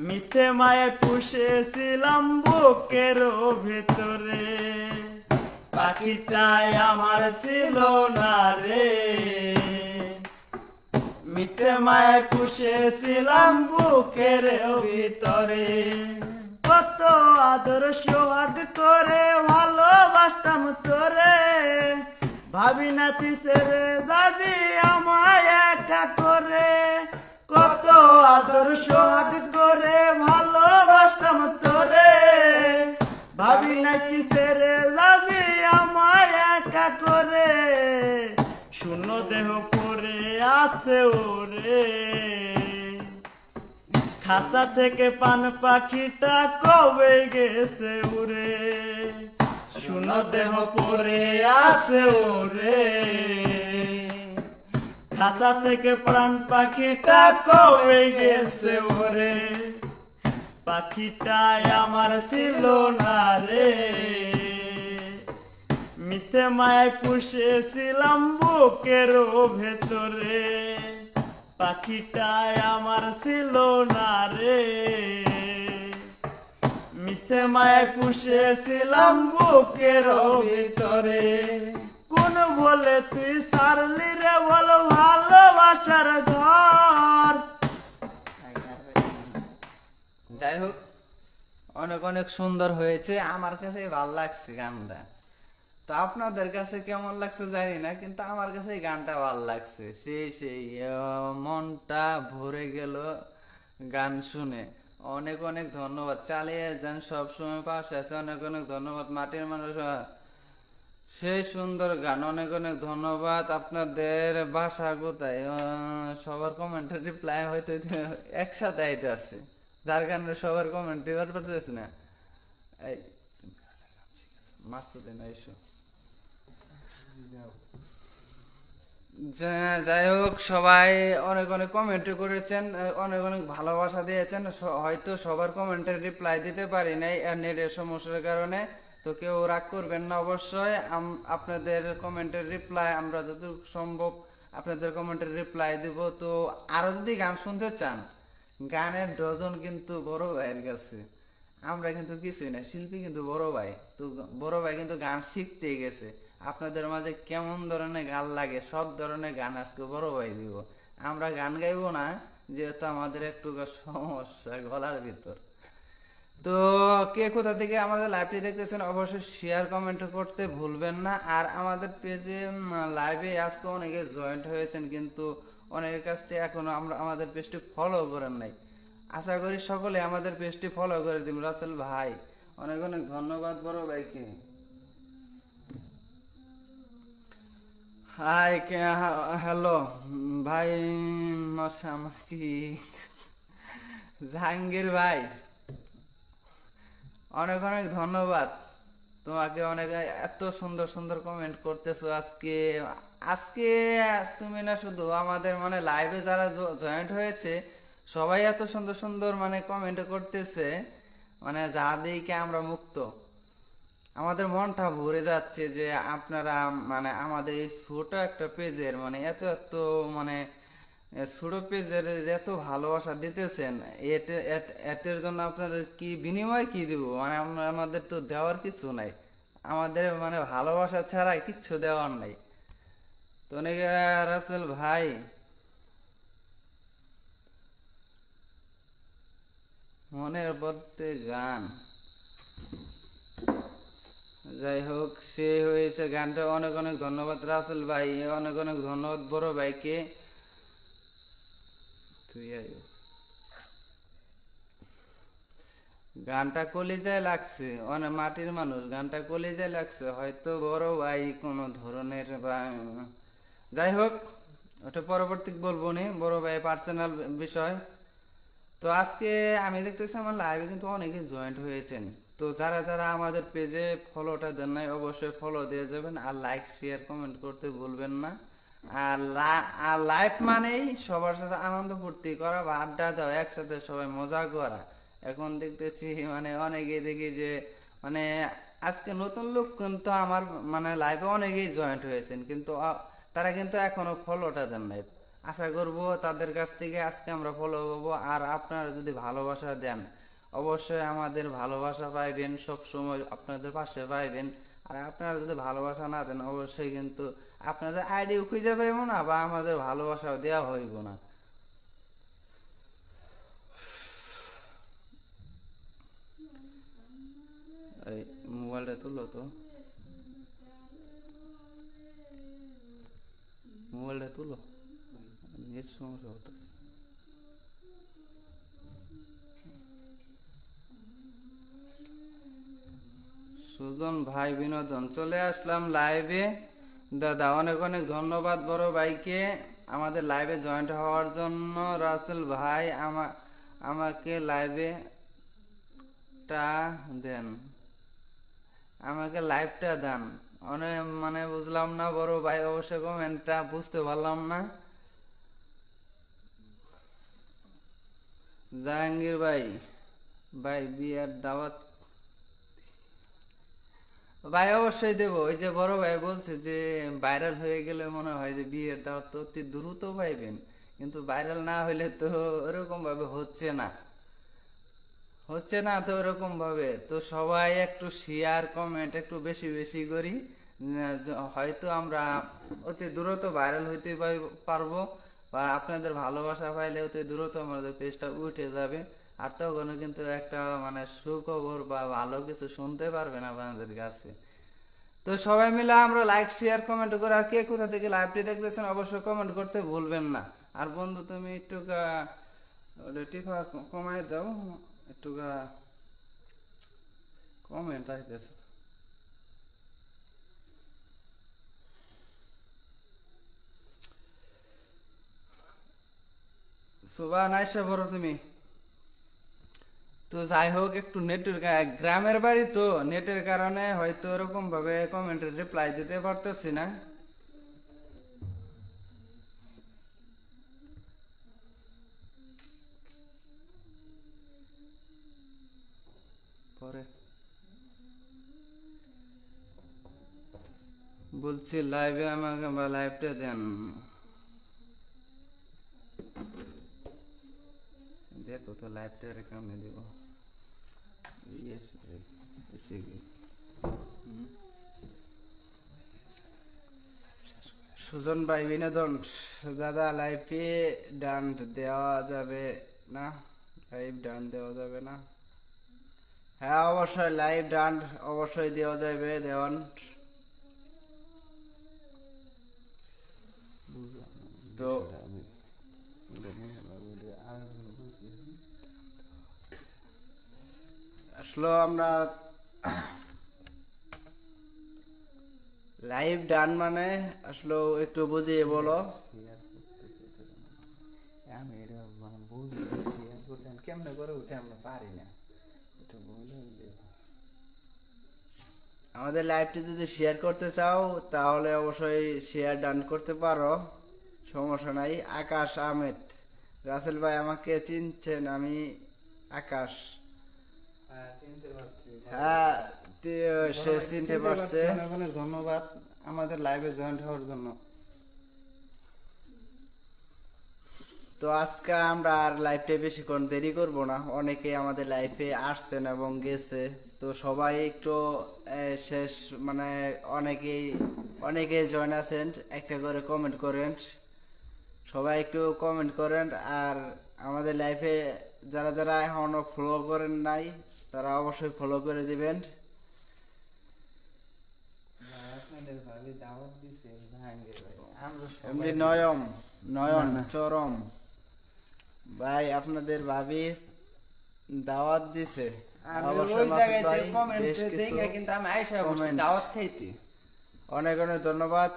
মিথ্যে মায়ে পুষেছিলাম বুকের ভেতরে। পাখিটাই আমার ছিল না রে, মিথ্যে মায়ে পুষেছিলাম বুকের ভিতরে। কত আদর সোহাগ করে ভালোবাসতাম তোরে, ভাবি না তুই ছেড়ে যাবি আমায় একা করে। কত আদর সোহাগ করে ভালোবাসতাম তোরে, ভাবি না তুই ছেড়ে যাবি আমায় একা করে। শূন্য দেহ পরে আছে ওরে, খাঁচা থেকে পান পাখিটা কবে গেছে উড়ে। শূন্য দেহ পরে আছে ওরে, খাঁচা থেকে প্রাণ পাখিটা কবে গেছে ওরে। পাখিটাই আমার ছিল না রে, মিথ্যে মায়ায় পুষেছিলাম বুকের ভেতরে। পাখিটাই আমার ছিল না রে, মিথ্যে মায়ায় পুষেছিলাম বুকের ভিতরে। কোন বলে তুই সারলি রে বল ভালোবাসার ঘর। যাই হোক, অনেক অনেক সুন্দর হয়েছে, আমার কাছে ভালো লাগছে গানটা। তো আপনাদের কাছে কেমন লাগছে জানি না, কিন্তু আমার কাছে এই গানটা ভালো লাগছে। সেই মনটা ভরে গেল গান শুনে। অনেক অনেক ধন্যবাদ, চালিয়ে যান, সবসময় পাশে আছে। অনেক অনেক ধন্যবাদ মাটির মানুষ, সেই সুন্দর গান। অনেক অনেক ধন্যবাদ। আপনাদের বাসা কোথায়? সবার কমেন্টের রিপ্লাই হয়তো একসাথে আইতে আছে, যার কারণে সবার কমেন্ট দিতে পারতেছে না। এই মাসুদিন আইসো, যাই হোক, সবাই অনেক অনেক কমেন্ট করেছেন, অনেক অনেক ভালোবাসা দিয়েছেন। হয়তো সবার কমেন্টের রিপ্লাই দিতে পারি নাই নেটের সমস্যার কারণে। তো কেউ রাগ করবেন না অবশ্যই। আপনাদের কমেন্টের রিপ্লাই আমরা যতটুকু সম্ভব আপনাদের কমেন্টের রিপ্লাই দিব। তো আরো যদি গান শুনতে চান, গানের ডজন কিন্তু বড় ভাইয়ের কাছে। আমরা কিন্তু কিছুই না, শিল্পী কিন্তু বড় ভাই। তো বড় ভাই কিন্তু গান শিখতে গেছে। আপনাদের মাঝে কেমন ধরনের গান লাগে, সব ধরনের গান আজকে বড় ভাই দিব। আমরা গান গাইবো না, যেহেতু আমাদের একটু সমস্যা গলার ভিতর। তো কে কোথা থেকে আমাদের লাইভটি দেখতেছেন অবশ্যই শেয়ার কমেন্ট করতে ভুলবেন না। আর আমাদের পেজে লাইভে আজকে অনেকে জয়েন্ট হয়েছেন, কিন্তু অনেকের কাছ থেকে এখনো আমরা আমাদের পেজটি ফলো করেন নাই। আশা করি সকলে আমাদের পেজটি ফলো করে দিন। রাসেল ভাই, অনেক অনেক ধন্যবাদ বড় ভাইকে। হাই, হ্যালো ভাই মশামাকি, জাহাঙ্গীর ভাই, অনেক অনেক ধন্যবাদ তোমাকে। অনেক এত সুন্দর সুন্দর কমেন্ট করতেছো আজকে। আজকে তুমি না, শুধু আমাদের মানে লাইভে যারা জয়েন্ট হয়েছে সবাই এত সুন্দর সুন্দর মানে কমেন্ট করতেছে, মানে যা দিকে আমরা মুক্ত। আমাদের মনটা ভরে যাচ্ছে যে আপনারা মানে আমাদের এই ছোট একটা পেজের মানে এত এত মানে ছোট পেজের এত ভালোবাসা দিতেছেন। এটার জন্য আপনাদের কি বিনিময় কি দিব? মানে আমাদের তো দেওয়ার কিছু নাই, আমাদের মানে ভালোবাসা ছাড়া কিচ্ছু দেওয়ার নাই। তো রাসেল ভাই, মনের বলতে গান, যাই হোক সে হয়েছে গানটা। অনেক অনেক ধন্যবাদ রাসেল ভাই, অনেক অনেক ধন্যবাদ বড় ভাইকে। তুই গানটা কলিজায় লাগছে, অনেক মাটির মানুষ, গানটা কলিজায় লাগছে। হয়তো বড় ভাই কোনো ধরনের বা যাই হোক, ওটা পরবর্তী বলবো নি, বড় ভাই পার্সোনাল বিষয়। তো আজকে আমি দেখতেছি আমার লাইভে কিন্তু অনেকে জয়েন্ট হয়েছেন। তো যারা যারা আমাদের পেজে ফলোটা দেন নাই অবশ্যই ফলো দিয়ে যাবেন, আর লাইক শেয়ার কমেন্ট করতে ভুলবেন না। আর লাইভ মানেই সবার সাথে আনন্দ ফুর্তি করা বা আড্ডা দেওয়া, একসাথে সবাই মজা করা। এখন দেখতেছি মানে অনেকেই দেখি যে মানে আজকে নতুন লোক কিন্তু আমার মানে লাইভে অনেকেই জয়েন্ট হয়েছেন, কিন্তু তারা কিন্তু এখনো ফলোটা দেন নাই। আশা করব তাদের কাছ থেকে আজকে আমরা ফলো পাবো। আর আপনারা যদি ভালোবাসা দেন অবশ্যই আমাদের ভালোবাসা পাইবেন, সব সময় আপনাদের পাশে পাইবেন। আর আপনারা যদি ভালোবাসা না দেন অবশ্যই কিন্তু আপনাদের আইডিও খুঁজে পাইব না বা আমাদের ভালোবাসাও দেওয়া হইব না। এই মোবাইলটা তুলো তো, মোবাইলটা তুলো, নেট সমস্যা হতেছে। সুজন ভাই বিনোদন, চলে আসলাম লাইভে। দাদা অনেক অনেক ধন্যবাদ বড় ভাইকে আমাদের লাইভে জয়েন্ট হওয়ার জন্য। রাসেল ভাই আমাকে লাইভে টা দেন, আমাকে লাইভটা দেন। অনেক মানে বুঝলাম না বড় ভাই, অবশ্যই কমেন্টটা বুঝতে পারলাম না। জাহাঙ্গীর ভাই, ভাই বিয়ার দাওয়াত ভাই অবশ্যই দেবো। ওই যে বড় ভাই বলছে যে ভাইরাল হয়ে গেলে মনে হয় যে বিয়ের দাওয়াত তো অতি দ্রুত পাইবেন, কিন্তু ভাইরাল না হইলে তো ওরকম ভাবে হচ্ছে না, হচ্ছে না তো ওরকম ভাবে। তো সবাই একটু শেয়ার কমেন্ট একটু বেশি বেশি করি, হয়তো আমরা অতি দ্রুত ভাইরাল হইতে পারবো, বা আপনাদের ভালোবাসা পাইলে অতি দ্রুত আমাদের পেজটা উঠে যাবে। আর তখন কিন্তু একটা মানে সুখবর বা ভালো কিছু শুনতে পারবেন আপনাদের কাছে। তো সবাই মিলে আমরা লাইক শেয়ার কমেন্ট করে, আর কে কোথা থেকে লাইভটি দেখতেছেন অবশ্যই কমেন্ট করতে ভুলবেন না। আর বন্ধু তুমি একটু টিফা কমাই দাও, একটু কমেন্ট আসতেছে। সুবা নাইসা বড় তুমি। তো যাই হোক, একটু নেটের গ্রামের বাড়ি তো নেটের কারণে হয়তো ওরকম ভাবে কমেন্টের রিপ্লাই দিতে পারতেছি না। বলছি লাইভে আমাকে লাইভটা দেন। দেখো তো লাইভটা কেমনে দেবো। সুজন ভাই বিনোদন, দাদা লাইভে ডান দেওয়া যাবে না? লাইভ ডান দেওয়া যাবে না? হ্যাঁ অবশ্যই লাইভ ডান অবশ্যই দেওয়া যাবে দেওয়ান। তো আসলে আমরা লাইভ ডান মানে আসলে একটু বুঝিয়ে বলো। আমি এটা বুঝি শেয়ার করতে কেমনে করে উঠে আমরা পারি না, এটা বলে আমাদের লাইভটি যদি শেয়ার করতে চাও তাহলে অবশ্যই শেয়ার ডান করতে পারো, সমস্যা নাই। আকাশ আহমেদ, রাসেল ভাই আমাকে চিনছেন? আমি আকাশ। হ্যাঁ সে চিনতে পারছে। অনেক ধন্যবাদ আমাদের লাইভে জয়েন্ট হওয়ার জন্য। তো আজকে আমরা আর লাইভটা বেশিক্ষণ দেরি করব না, অনেকে আমাদের লাইভে আসছেন এবং গেছে। তো সবাই একটু শেষ মানে অনেকেই জয়েন আছেন, একটা করে কমেন্ট করেন, সবাই একটু কমেন্ট করেন। আর আমাদের লাইভে যারা যারা এখনো ফলো করেন নাই তারা অবশ্যই ফলো করে দিবেন। আপনাদের ভাবি দাওয়াত দিছে আমরা এমনি নয়ন চরম ভাই আপনাদের ভাবি দাওয়াত দিছে। অবশ্যই মাসুদ ভাই বেশ কিছু comment। দাওয়াত খাইতে অনেক অনেক ধন্যবাদ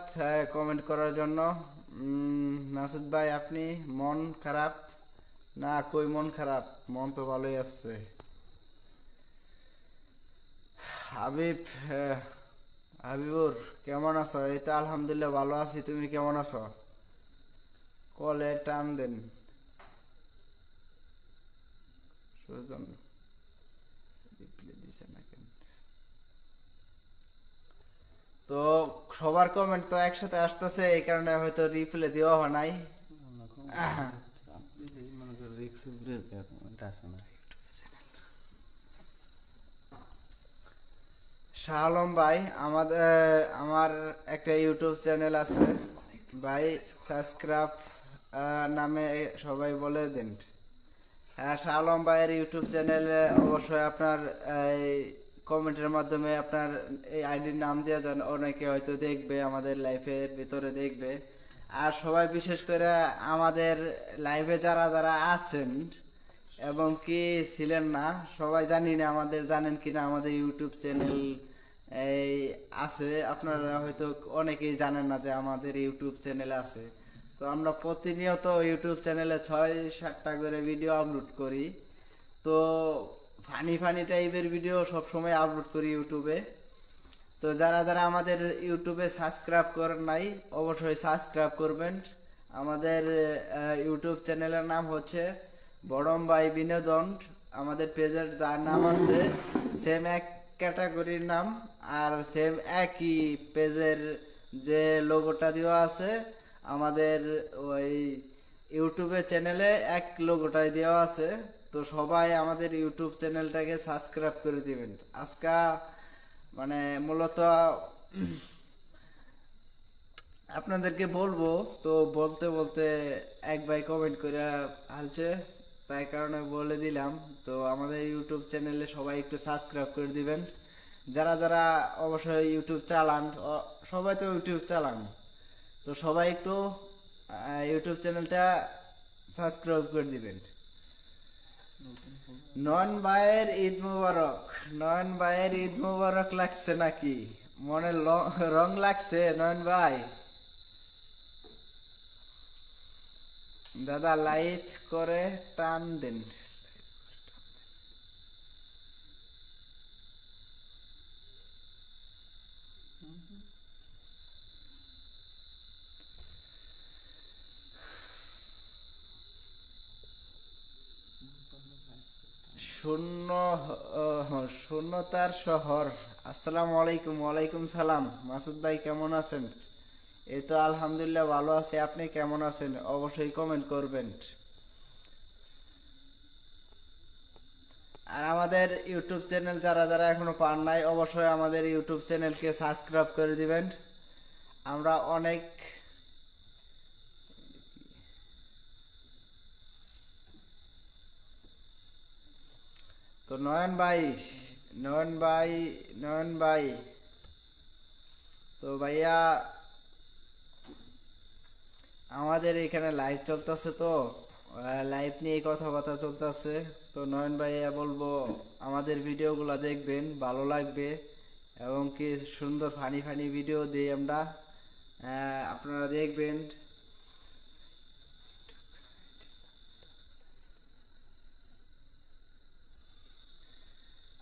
কমেন্ট করার জন্য। মাসুদ ভাই আপনি মন খারাপ না? কই মন খারাপ, মন তো ভালোই আছে। হাবিবুর কেমন আছো? এই তো আলহামদুলিল্লাহ ভালো আছি, তুমি কেমন আছো? কলে টান দেন। সুজন রিপ্লাই দিছে না কেন? তো সবার কমেন্ট তো একসাথে আসতেছে, এই কারণে হয়তো রিপ্লাই দেওয়া হয় নাই। শাহ আলম ভাই, আমার একটা ইউটিউব চ্যানেল আছে ভাই, সাবস্ক্রাইব নামে সবাই বলে দিন। হ্যাঁ শাহ আলম ভাইয়ের ইউটিউব চ্যানেলে অবশ্যই আপনার কমেন্টের মাধ্যমে আপনার এই আইডির নাম দিয়ে যান, অনেকে হয়তো দেখবে, আমাদের লাইফের ভিতরে দেখবে। আর সবাই বিশেষ করে আমাদের লাইভে যারা যারা আছেন এবং কি ছিলেন না, সবাই জানি না আমাদের জানেন কিনা আমাদের ইউটিউব চ্যানেল এই আছে। আপনারা হয়তো অনেকেই জানেন না যে আমাদের ইউটিউব চ্যানেল আছে। তো আমরা প্রতিনিয়ত ইউটিউব চ্যানেলে 6-7টা করে ভিডিও আপলোড করি। তো ফানি টাইপের ভিডিও সব সময় আপলোড করি ইউটিউবে। তো যারা যারা আমাদের ইউটিউবে সাবস্ক্রাইব করেন নাই অবশ্যই সাবস্ক্রাইব করবেন। আমাদের ইউটিউব চ্যানেলের নাম হচ্ছে বড়ম ভাই বিনোদন। আমাদের পেজের যার নাম আছে সেম এক ক্যাটাগরির নাম, আর সেম একই পেজের যে লোগোটা দেওয়া আছে আমাদের ওই ইউটিউবের চ্যানেলে এক লোগোটাই দেওয়া আছে। তো সবাই আমাদের ইউটিউব চ্যানেলটাকে সাবস্ক্রাইব করে দিবেন। আজকে মানে মূলত আপনাদেরকে বলবো, তো বলতে বলতে এক ভাই কমেন্ট করে হালছে, তাই কারণে বলে দিলাম। তো আমাদের ইউটিউব চ্যানেলে সবাই একটু সাবস্ক্রাইব করে দিবেন। যারা যারা অবশ্যই ইউটিউব চালান, সবাই তো ইউটিউব চালান, তো সবাই একটু ইউটিউব চ্যানেলটা সাবস্ক্রাইব করে দিবেন। নয়ন ভাইয়ের ঈদ মুবারক। নয়ন ভাইয়ের ঈদ মুবারক লাগছে নাকি? মনে রং লাগছে নয়ন ভাই? দাদা লাইট করে টান দেন। শূন্য শূন্যতার শহর, আসসালামু আলাইকুম। ওয়ালাইকুম সালাম। মাসুদ ভাই কেমন আছেন? এই তো আলহামদুলিল্লাহ ভালো আছি, আপনি কেমন আছেন? অবশ্যই কমেন্ট করবেন। আর আমাদের ইউটিউব চ্যানেল যারা যারা এখনো পান নাই, অবশ্যই আমাদের ইউটিউব চ্যানেলকে সাবস্ক্রাইব করে দিবেন। আমরা অনেক তো নয়ন ভাই তো ভাইয়া আমাদের এখানে লাইভ চলতেছে, তো লাইভ নিয়ে কথাবার্তা চলতেছে। তো নয়ন ভাইয়া বলবো আমাদের ভিডিওগুলো দেখবেন, ভালো লাগবে এবং কি সুন্দর ফানি ফানি ভিডিও দিই আমরা, আপনারা দেখবেন।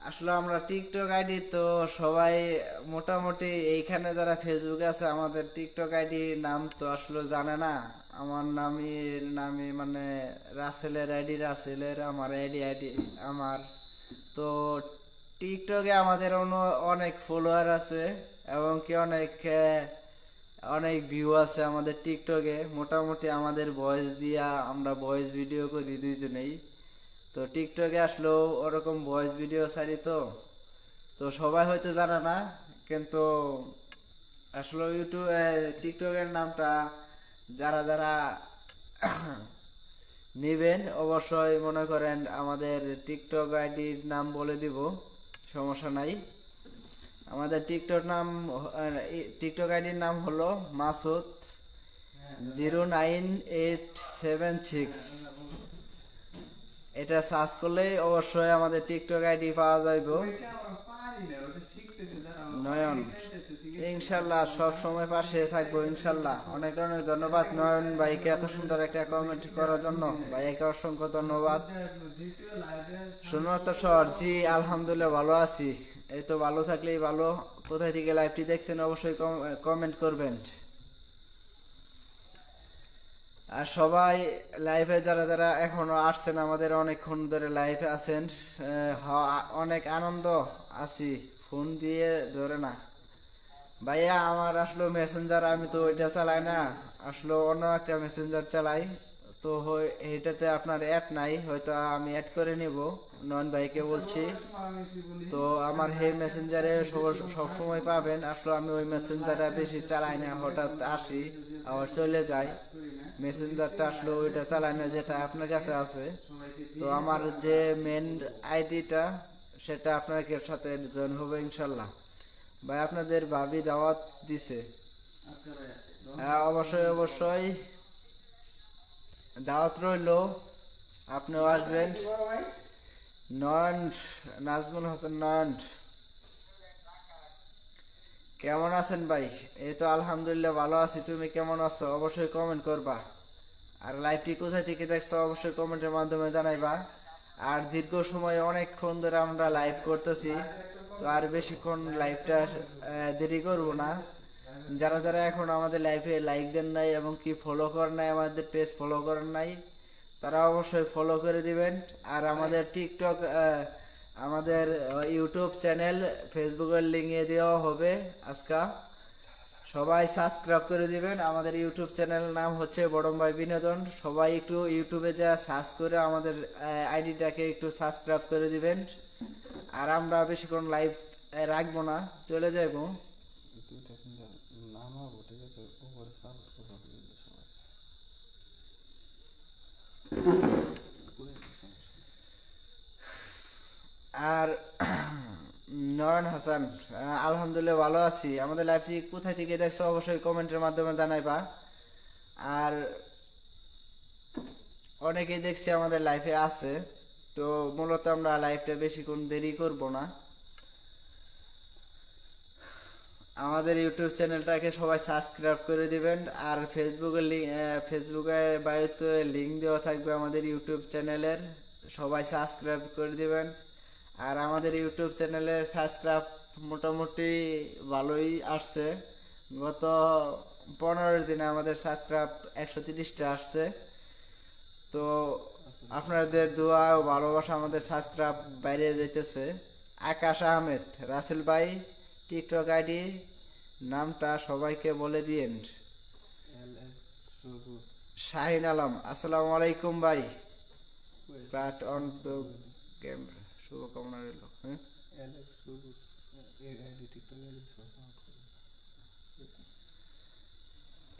আসলে আমরা টিকটক আইডি তো সবাই মোটামুটি এইখানে যারা ফেসবুকে আছে আমাদের টিকটক আইডি নাম তো আসলে জানে না। আমার নামই মানে রাসেলের আইডি রাসেলের, আমার আইডি আমার। তো টিকটকে আমাদের অনেক ফলোয়ার আছে এবং কি অনেক ভিউ আছে আমাদের টিকটকে। মোটামুটি আমাদের ভয়েস দিয়া আমরা ভয়েস ভিডিও করি দুইজনেই। তো টিকটকে আসলেও ওরকম ভয়েস ভিডিও ছাড়ি, তো তো সবাই হয়তো জানে না, কিন্তু আসলে টিকটকের নামটা যারা যারা নিবেন অবশ্যই মনে করেন আমাদের টিকটক আইডির নাম বলে দিব, সমস্যা নাই। আমাদের টিকটক আইডির নাম হলো মাসুদ0986। এটা সার্চ করলেই অবশ্যই আমাদের টিকটক আইডি পাওয়া যাইব। নয়ন, ইনশাল্লাহ সব সময় পাশে থাকবো ইনশাল্লাহ। অনেক অনেক ধন্যবাদ নয়ন ভাইকে এত সুন্দর একটা কমেন্ট করার জন্য, ভাইকে অসংখ্য ধন্যবাদ। শুনুন তো শহর, জি আলহামদুলিল্লাহ ভালো আছি। এই তো ভালো থাকলেই ভালো। কোথায় থেকে লাইভটি দেখছেন অবশ্যই কমেন্ট করবেন। আর সবাই লাইভে যারা যারা এখনো আসছেন, আমাদের অনেকক্ষণ ধরে লাইভে আছেন, অনেক আনন্দ আছি। ফোন দিয়ে ধরে না ভাইয়া, আমার আসলে মেসেঞ্জার আমি তো ওইটা চালাই না, আসলে অন্য একটা মেসেঞ্জার চালাই। তো এটাতে আপনার অ্যাড নাই, হয়তো আমি অ্যাড করে নিব। নয়ন ভাইকে বলছি, তো আমার এই মেসেঞ্জারে সব সময় পাবেন। আসলে আমি ওই মেসেঞ্জারটা বেশি চালাই না, হঠাৎ আসি আবার চলে যাই। মেসেঞ্জারটা আসলে ওইটা চালাই না যেটা আপনার কাছে আছে। তো আমার যে মেন আইডিটা সেটা আপনার সাথে জয়েন হবে ইনশাল্লাহ। ভাই আপনাদের ভাবি দাওয়াত দিছে? হ্যাঁ অবশ্যই অবশ্যই দাওয়াত রইলো, আপনিও আসবেন। নয়ন, নাজমুল হাসান নয়ন, কেমন আছেন ভাই? এই তো আলহামদুলিল্লাহ ভালো আছি, তুমি কেমন আছো? অবশ্যই কমেন্ট করবা। আর লাইভটি কোথায় থেকে দেখছো অবশ্যই কমেন্টের মাধ্যমে জানাইবা। আর দীর্ঘ সময় অনেকক্ষণ ধরে আমরা লাইভ করতেছি, তো আর বেশিক্ষণ লাইভটা দেরি করব না। যারা যারা এখন আমাদের লাইভে লাইক দেন নাই এবং কি ফলো করেন নাই, আমাদের পেজ ফলো করেন নাই, তারা অবশ্যই ফলো করে দিবেন। আর আমাদের টিকটক আমাদের ইউটিউব চ্যানেল ফেসবুকের লিঙ্কে দেওয়া হবে আজকা, সবাই সাবস্ক্রাইব করে দিবেন। আমাদের ইউটিউব চ্যানেলের নাম হচ্ছে বড়ম ভাই বিনোদন। সবাই একটু ইউটিউবে যা সার্চ করে আমাদের আইডিটাকে একটু সাবস্ক্রাইব করে দিবেন। আর আমরা বেশিক্ষণ লাইভ রাখবো না, চলে যাবো। আর নয়ন হাসান, আলহামদুলিল্লাহ ভালো আছি। আমাদের লাইভটি কোথায় থেকে দেখছো অবশ্যই কমেন্টের মাধ্যমে জানাইবা। আর অনেকেই দেখছি আমাদের লাইভে আছে, তো মূলত আমরা লাইভটা বেশিক্ষণ দেরি করব না। আমাদের ইউটিউব চ্যানেলটাকে সবাই সাবস্ক্রাইব করে দিবেন। আর ফেসবুকে বায়োতে লিঙ্ক দেওয়া থাকবে আমাদের ইউটিউব চ্যানেলের, সবাই সাবস্ক্রাইব করে দিবেন। আর আমাদের ইউটিউব চ্যানেলের সাবস্ক্রাইব মোটামুটি ভালোই আসছে। গত 15 দিনে আমাদের সাবস্ক্রাইব 130টা আসছে। তো আপনাদের দোয়া ও ভালোবাসা আমাদের সাবস্ক্রাইব বাইরে যাইতেছে। আকাশ আহমেদ, রাসেল ভাই টিকটক আইডি নামটা সবাইকে বলে দিয়েন। শাহিন আলম, আসসালামু আলাইকুম ভাই। বাট অন দ্য গেম, শুভকামনা রইল।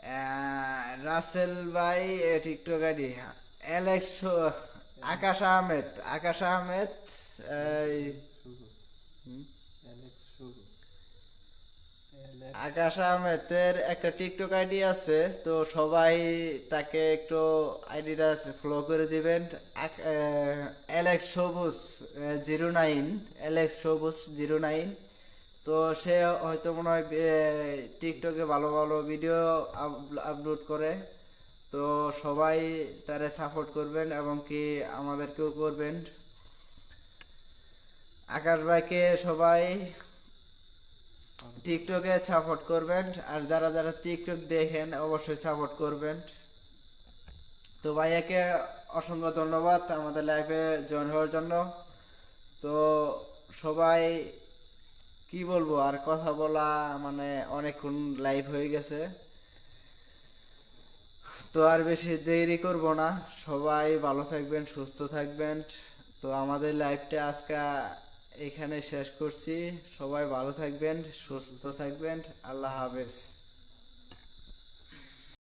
হ্যাঁ, রাসেল ভাই টিকটক আইডি, অ্যালেক্স, আকাশ আহমেদ, আকাশ আহমেদ এই, হুম, আকাশ আহমেদের একটা টিকটক আইডি আছে, তো সবাই তাকে একটু আইডিটা ফলো করে দিবেন। অ্যালেক্স সবুজ 09, অ্যালেক্স সবুজ 09। তো সে হয়তো মনে হয় টিকটকে ভালো ভালো ভিডিও আপলোড করে। তো সবাই তারে সাপোর্ট করবেন এবং কি আমাদেরকেও করবেন। আকাশ ভাইকে সবাই টিকটকে সাপোর্ট করবেন, আর যারা যারা টিকটক দেখেন অবশ্যই সাপোর্ট করবেন। তো ভাইয়াকে অসংখ্য ধন্যবাদ আমাদের লাইভে জয়েন হওয়ার জন্য। তো সবাই কি বলবো, আর কথা বলা মানে অনেকক্ষণ লাইভ হয়ে গেছে, তো আর বেশি দেরি করব না। সবাই ভালো থাকবেন, সুস্থ থাকবেন। তো আমাদের লাইভটা আজকে এখানে শেষ করছি। সবাই ভালো থাকবেন, সুস্থ থাকবেন। আল্লাহ হাফেজ।